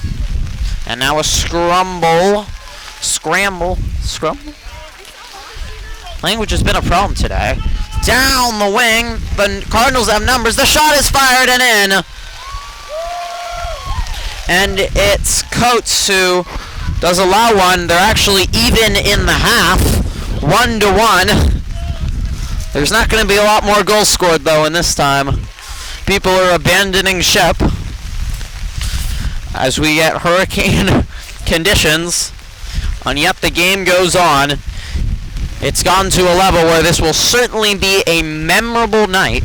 And now a scramble. Language has been a problem today. Down the wing. The Cardinals have numbers. The shot is fired and in. And it's Coates who does allow one. They're actually even in the half. 1-1. There's not going to be a lot more goals scored, though, in this time. People are abandoning ship as we get hurricane conditions. And yet the game goes on. It's gone to a level where this will certainly be a memorable night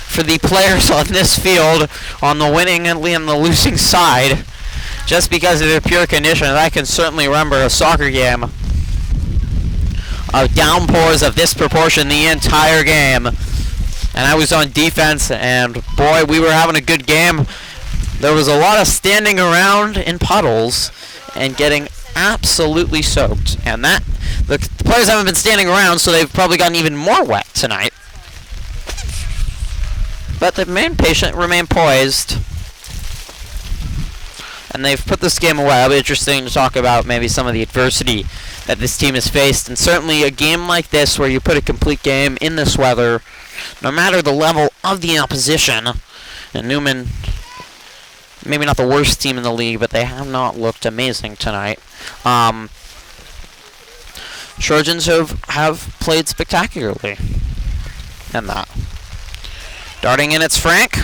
for the players on this field, on the winning and the losing side, just because of their pure conditions. I can certainly remember a soccer game of downpours of this proportion the entire game. And I was on defense, and boy, we were having a good game. There was a lot of standing around in puddles and getting absolutely soaked. And the players haven't been standing around, so they've probably gotten even more wet tonight. But the main patient remained poised. And they've put this game away. It'll be interesting to talk about maybe some of the adversity that this team has faced. And certainly a game like this where you put a complete game in this weather, no matter the level of the opposition, and Newman, maybe not the worst team in the league, but they have not looked amazing tonight. Trojans have played spectacularly in that. Darting in, it's Frank.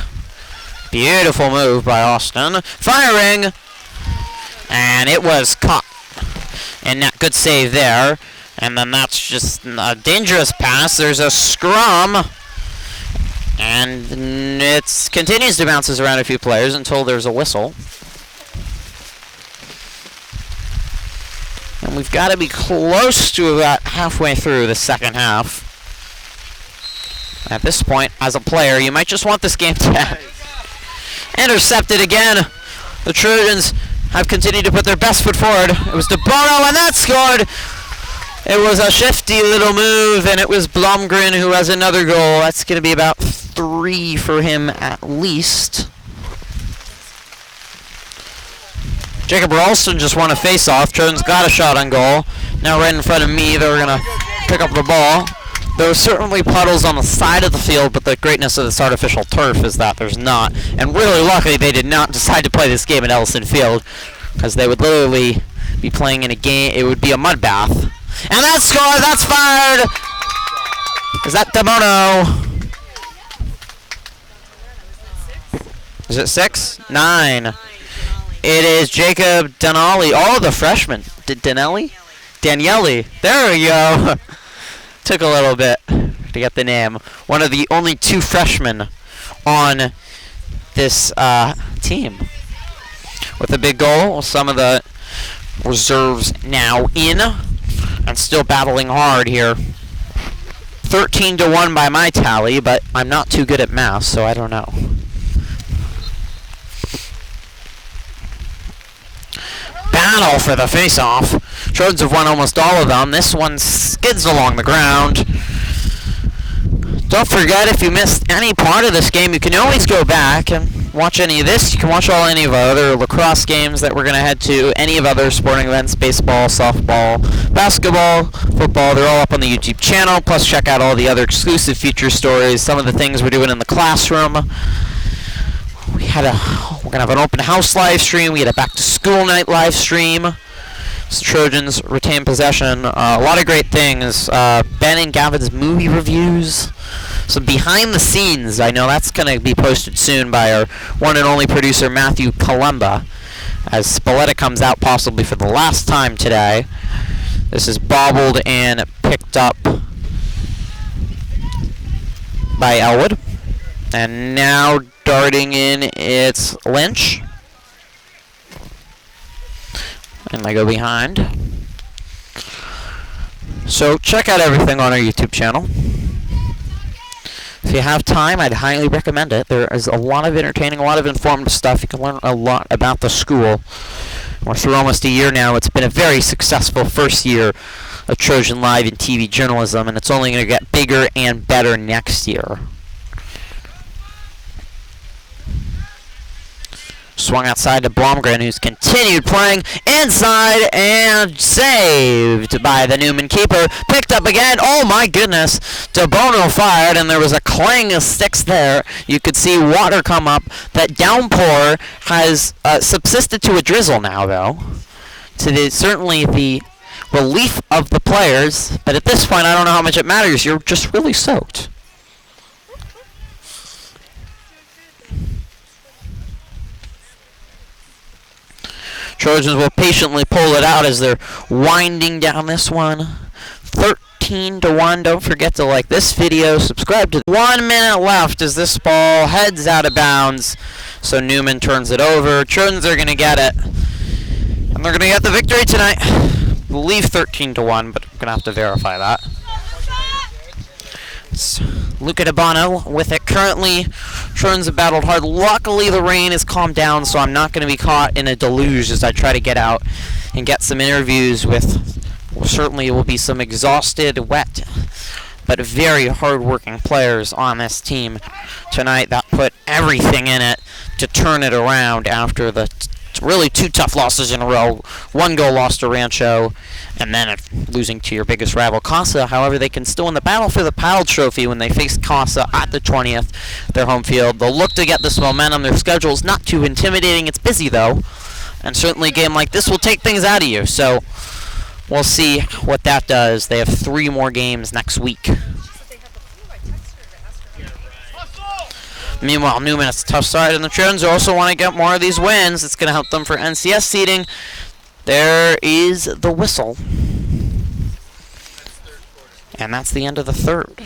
Beautiful move by Austin. Firing! And it was caught. And that good save there. And then that's just a dangerous pass. There's a scrum. And it continues to bounce around a few players until there's a whistle. And we've got to be close to about halfway through the second half. At this point, as a player, you might just want this game to end. Intercepted again. The Trojans have continued to put their best foot forward. It was DeBono, and that scored. It was a shifty little move, and it was Blomgren who has another goal. That's going to be about 3 for him at least. Jacob Ralston just won a face-off. Trojans got a shot on goal. Now right in front of me, they're going to pick up the ball. There were certainly puddles on the side of the field, but the greatness of this artificial turf is that there's not. And really luckily they did not decide to play this game at Ellison Field, because they would literally be playing in a game. It would be a mud bath. And that score, that's fired! Is that DeBono? Is it 6? 9. It is Jacob Denali. Oh, the freshman. Daniele? There we go. Took a little bit to get the name. One of the only 2 freshmen on this team. With a big goal, some of the reserves now in and still battling hard here. 13-1 by my tally, but I'm not too good at math, so I don't know. Battle for the face-off. Trojans have won almost all of them. This one skids along the ground. Don't forget, if you missed any part of this game, you can always go back and watch any of this. You can watch any of our other lacrosse games that we're going to head to, any of other sporting events, baseball, softball, basketball, football. They're all up on the YouTube channel. Plus, check out all the other exclusive feature stories, some of the things we're doing in the classroom. We're going to have an open house live stream. We had a back-to-school night live stream. Trojans retain possession. A lot of great things. Ben and Gavin's movie reviews. Some behind the scenes. I know that's going to be posted soon by our one and only producer, Matthew Columba, as Spalletta comes out possibly for the last time today. This is bobbled and picked up by Elwood. And now darting in, it's Lynch. And I go behind. So check out everything on our YouTube channel. If you have time, I'd highly recommend it. There is a lot of entertaining, a lot of informative stuff. You can learn a lot about the school. We're through almost a year now. It's been a very successful first year of Trojan Live and TV journalism, and it's only going to get bigger and better next year. Swung outside to Blomgren, who's continued playing inside and saved by the Newman keeper. Picked up again. Oh my goodness. DeBono fired, and there was a clang of sticks there. You could see water come up. That downpour has subsisted to a drizzle now, though. Certainly the relief of the players. But at this point, I don't know how much it matters. You're just really soaked. Trojans will patiently pull it out as they're winding down this one. 13 13-1. Don't forget to like this video, subscribe to 1 minute left as this ball heads out of bounds. So Newman turns it over. Trojans are going to get it. And they're going to get the victory tonight. I believe 13-1, but I'm going to have to verify that. It's Luca DeBono with it currently. Trojans have battled hard. Luckily, the rain has calmed down, so I'm not going to be caught in a deluge as I try to get out and get some interviews with, well, certainly will be some exhausted, wet, but very hard-working players on this team tonight that put everything in it to turn it around after the really 2 tough losses in a row. 1 goal loss to Rancho, and then losing to your biggest rival, Casa. However, they can still win the battle for the Powell Trophy when they face Casa at the 20th, their home field. They'll look to get this momentum. Their schedule's not too intimidating. It's busy, though, and certainly a game like this will take things out of you. So we'll see what that does. They have 3 more games next week. Meanwhile, Newman has a tough start, and the Trojans also want to get more of these wins. It's going to help them for NCS seeding. There is the whistle. And that's the end of the third.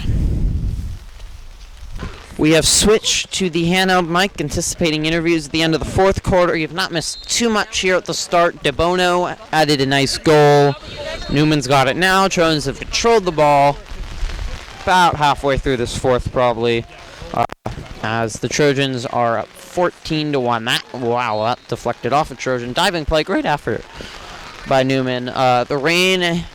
We have switched to the handheld mic, anticipating interviews at the end of the fourth quarter. You've not missed too much here at the start. DeBono added a nice goal. Newman's got it now. Trojans have controlled the ball about halfway through this fourth, probably. As the Trojans are up 14-1. That deflected off a Trojan. Diving play, great effort by Newman. The rain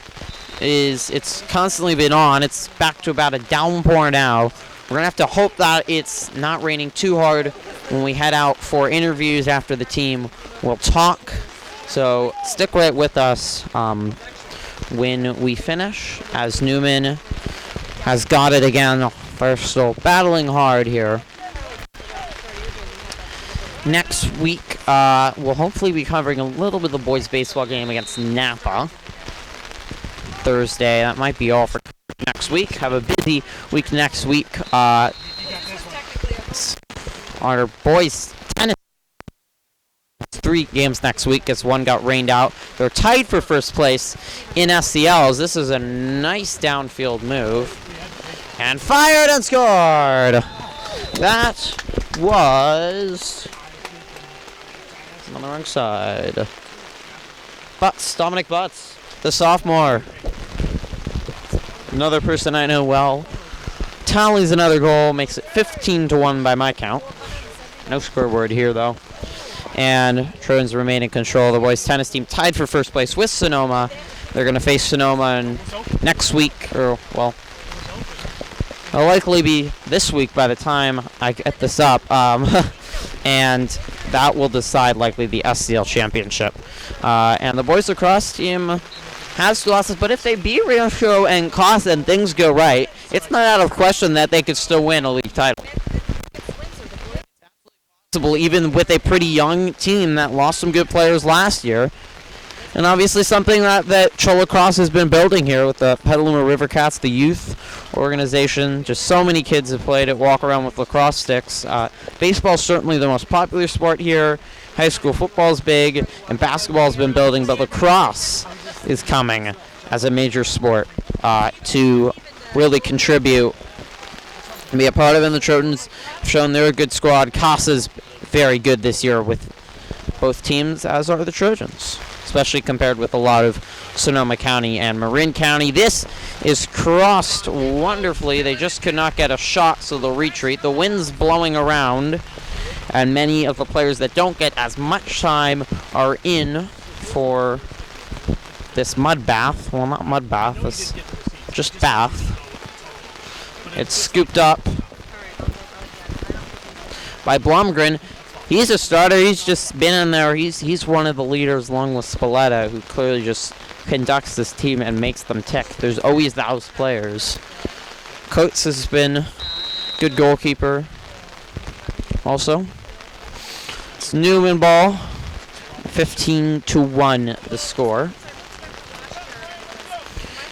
it's constantly been on. It's back to about a downpour now. We're going to have to hope that it's not raining too hard when we head out for interviews after the team will talk. So stick right with us when we finish, as Newman has got it again. They're still battling hard here. Next week, we'll hopefully be covering a little bit of the boys' baseball game against Napa. Thursday. That might be all for next week. Have a busy week next week. Our boys' tennis 3 games next week as 1 got rained out. They're tied for first place in SCLs. This is a nice downfield move. And fired and scored! That was on the wrong side. Butts, Dominic Butts, the sophomore. Another person I know well. Tallies another goal, makes it 15-1 by my count. No scoreboard here, though. And Trojans remain in control. The boys' tennis team tied for first place with Sonoma. They're going to face Sonoma next week, or, well, it'll likely be this week by the time I get this up. And that will decide likely the SCL championship. And the boys lacrosse team has 2 losses, but if they beat Rancho and Casa and things go right, it's not out of question that they could still win a league title. Possible, even with a pretty young team that lost some good players last year. And obviously something that Lacrosse has been building here with the Petaluma River Cats, the youth organization. Just so many kids have played it, walk around with lacrosse sticks. Baseball is certainly the most popular sport here. High school football is big, and basketball has been building, but lacrosse is coming as a major sport to really contribute and be a part of it. And the Trojans have shown they're a good squad. Casa's very good this year with both teams, as are the Trojans, especially compared with a lot of Sonoma County and Marin County. This is crossed wonderfully. They just could not get a shot, so they'll retreat. The wind's blowing around, and many of the players that don't get as much time are in for this mud bath. Well, not mud bath, it's just bath. It's scooped up by Blomgren. He's a starter. He's just been in there. He's one of the leaders along with Spalletta, who clearly just conducts this team and makes them tick. There's always those players. Coates has been good goalkeeper also. It's Newman ball. 15-1 the score.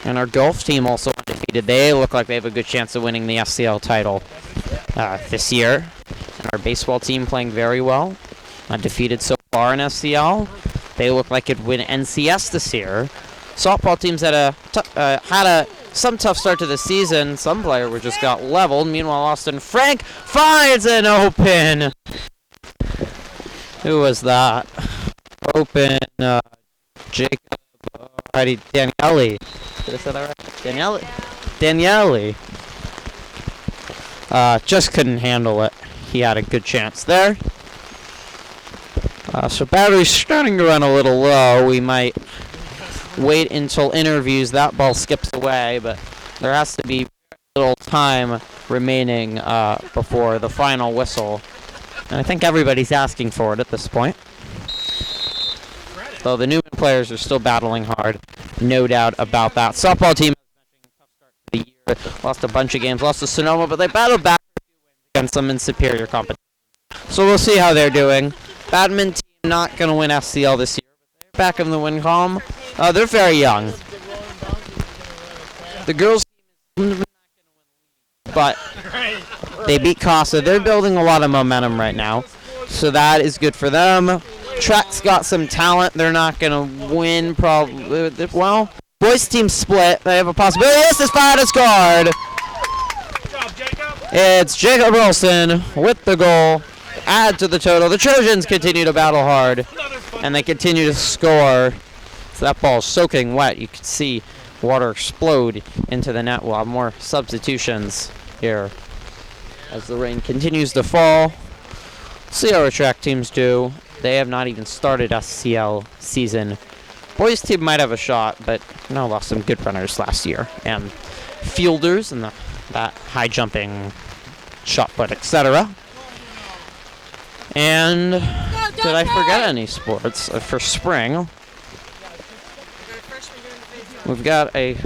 And our golf team also undefeated. They look like they have a good chance of winning the FCL title this year. And our baseball team playing very well. Undefeated so far in FCL. They look like it would win NCS this year. Softball team's had a some tough start to the season. Some player were just got leveled. Meanwhile, Austin Frank finds an open. Who was that? Open Jacob. Alrighty, Daniele. Did I say that right? Daniele. Just couldn't handle it. He had a good chance there. So battery's starting to run a little low. We might wait until interviews. That ball skips away, but there has to be little time remaining before the final whistle. And I think everybody's asking for it at this point. Though the Newman players are still battling hard. No doubt about that. Softball team tough start to the year. Lost a bunch of games. Lost to Sonoma, but they battled back against some in superior competition. So we'll see how they're doing. Badminton team not going to win SCL this year, but they're back in the win column. They're very young. The girls team is not going to win, but they beat Casa. They're building a lot of momentum right now, so that is good for them. Track's got some talent. They're not going to win probably. Well, boys team split. They have a possibility. Yes, this fired is scored. It's Jacob Wilson with the goal. Add to the total. The Trojans continue to battle hard, and they continue to score. So that ball's soaking wet. You can see water explode into the net. We'll have more substitutions here as the rain continues to fall. See how our track teams do. They have not even started SCL season. Boys team might have a shot, but lost some good runners last year and fielders and that high jumping, shot put, etc. And did I forget any sports for spring? We've got a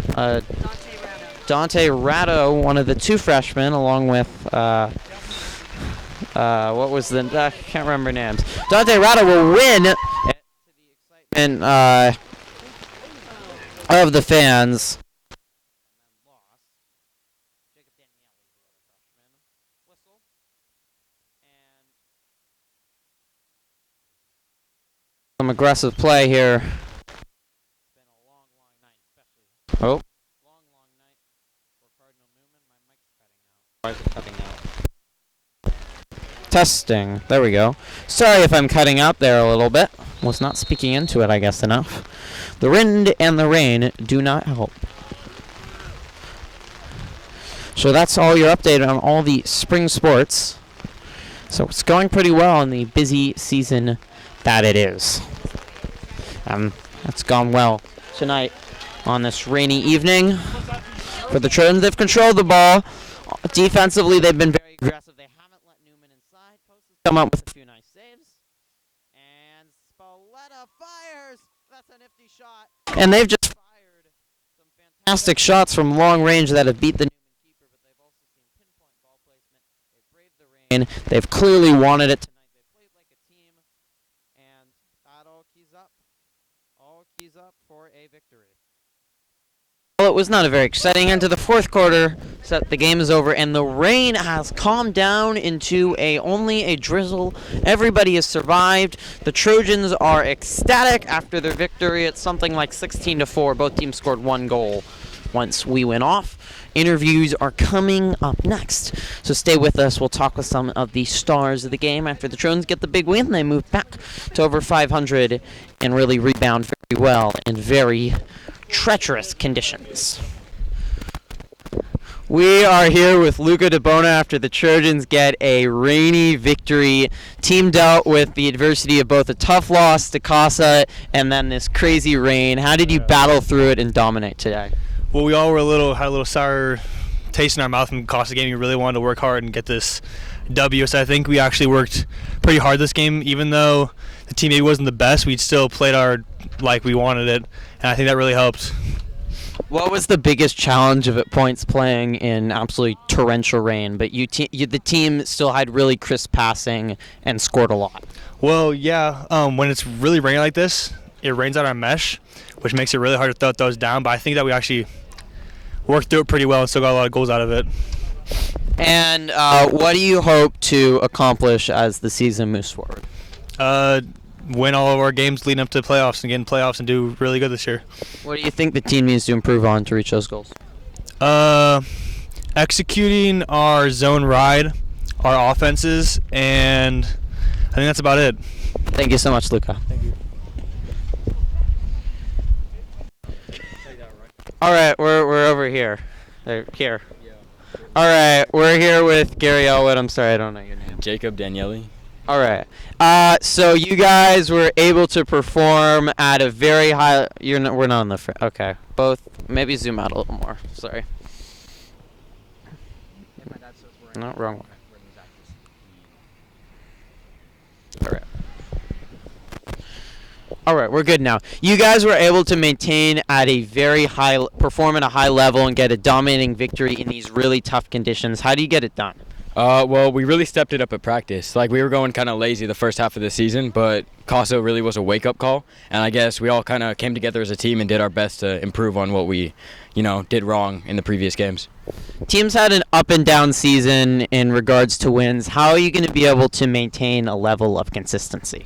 Dante Ratto, one of the two freshmen, along with what was the I can't remember names. Dante Ratto will win to the excitement of the fans. Some aggressive play here. It's been a long night, especially. Oh. Long night for Cardinal Newman. My mic's cutting out. Why is it cutting out? Testing. There we go. Sorry if I'm cutting out there a little bit. Was not speaking into it, I guess, enough. The wind and the rain do not help. So that's all your update on all the spring sports. So it's going pretty well in the busy season that it is. It's gone well tonight on this rainy evening for the Trojans. They've controlled the ball. Defensively, they've been very aggressive. They haven't let Newman inside. Post has come up with a few nice saves. And Spalletta fires. That's a nifty shot. And they've just fired some fantastic shots from long range that have beat the Newman keeper, but they've also seen pinpoint ball placement. They've braved the rain. They've clearly wanted it tonight. They played like a team, and that all keys up. All keys up for a victory. Well, it was not a very exciting end to the fourth quarter. So the game is over, and the rain has calmed down into only a drizzle. Everybody has survived. The Trojans are ecstatic after their victory. It's something like 16-4. Both teams scored one goal once we went off. Interviews are coming up next, so stay with us. We'll talk with some of the stars of the game after the Trojans get the big win. They move back to over 500 and really rebound very well in very treacherous conditions. We are here with Luca DeBona after the Trojans get a rainy victory. Team dealt with the adversity of both a tough loss to Casa and then this crazy rain. How did you battle through it and dominate today? Well, we all were had a little sour taste in our mouth from Casa game. We really wanted to work hard and get this W. So I think we actually worked pretty hard this game. Even though the team maybe wasn't the best, we still played like we wanted it, and I think that really helped. What was the biggest challenge of at points playing in absolutely torrential rain, but the team still had really crisp passing and scored a lot? Well, yeah, when it's really raining like this, it rains out our mesh, which makes it really hard to throw those down, but I think that we actually worked through it pretty well and still got a lot of goals out of it. And what do you hope to accomplish as the season moves forward? Win all of our games leading up to playoffs and get in playoffs and do really good this year. What do you think the team needs to improve on to reach those goals? Executing our zone ride, our offenses, and I think that's about it. Thank you so much, Luca. Thank you. All right, we're over here. Here. All right, we're here with Gary Elwood. I'm sorry, I don't know your name. Jacob Daniele. All right. So you guys were able to perform at a very high. We're not on the. Okay. Both. Maybe zoom out a little more. Sorry. No, wrong way. All right. All right, we're good now. You guys were able to maintain at a very high, perform at a high level, and get a dominating victory in these really tough conditions. How do you get it done? Well, we really stepped it up at practice. Like, we were going kind of lazy the first half of the season, but Casso really was a wake-up call. And I guess we all kind of came together as a team and did our best to improve on what we, did wrong in the previous games. Teams had an up and down season in regards to wins. How are you going to be able to maintain a level of consistency?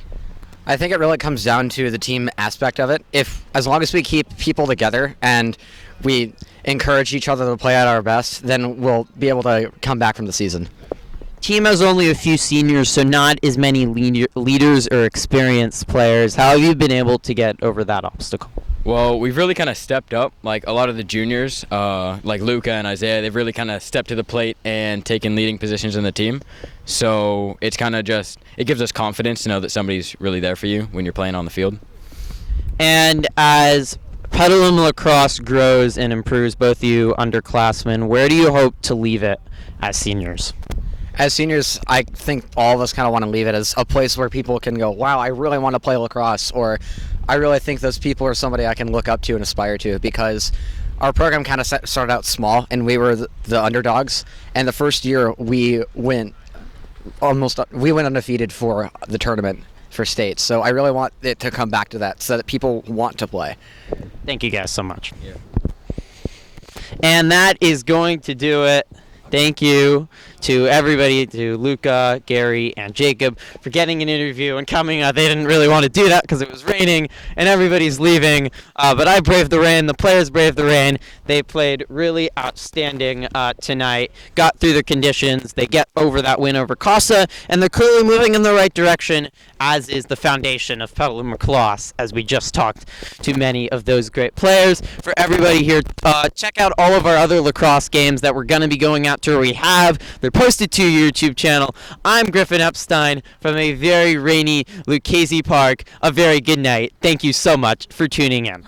I think it really comes down to the team aspect of it. As long as we keep people together and we encourage each other to play at our best, then we'll be able to come back from the season. Team has only a few seniors, so not as many leaders or experienced players. How have you been able to get over that obstacle? Well, we've really kind of stepped up. Like, a lot of the juniors, like Luca and Isaiah, they've really kind of stepped to the plate and taken leading positions in the team. So it's kind of just, it gives us confidence to know that somebody's really there for you when you're playing on the field. And as Petaluma Lacrosse grows and improves, both you underclassmen, where do you hope to leave it as seniors? As seniors, I think all of us kind of want to leave it as a place where people can go, wow, I really want to play lacrosse, or I really think those people are somebody I can look up to and aspire to, because our program kind of started out small and we were the underdogs, and the first year we went undefeated for the tournament for state. So I really want it to come back to that so that people want to play. Thank you guys so much. Yeah. And that is going to do it. Thank you to everybody, to Luca, Gary, and Jacob for getting an interview and coming. They didn't really want to do that because it was raining and everybody's leaving. But I braved the rain. The players braved the rain. They played really outstanding tonight, got through the conditions. They get over that win over Casa, and they're clearly moving in the right direction, as is the foundation of Petaluma Lacrosse, as we just talked to many of those great players. For everybody here, check out all of our other lacrosse games that we're going to be going out to, or we have. They're posted to your YouTube channel. I'm Griffin Epstein from a very rainy Lucchesi Park. A very good night. Thank you so much for tuning in.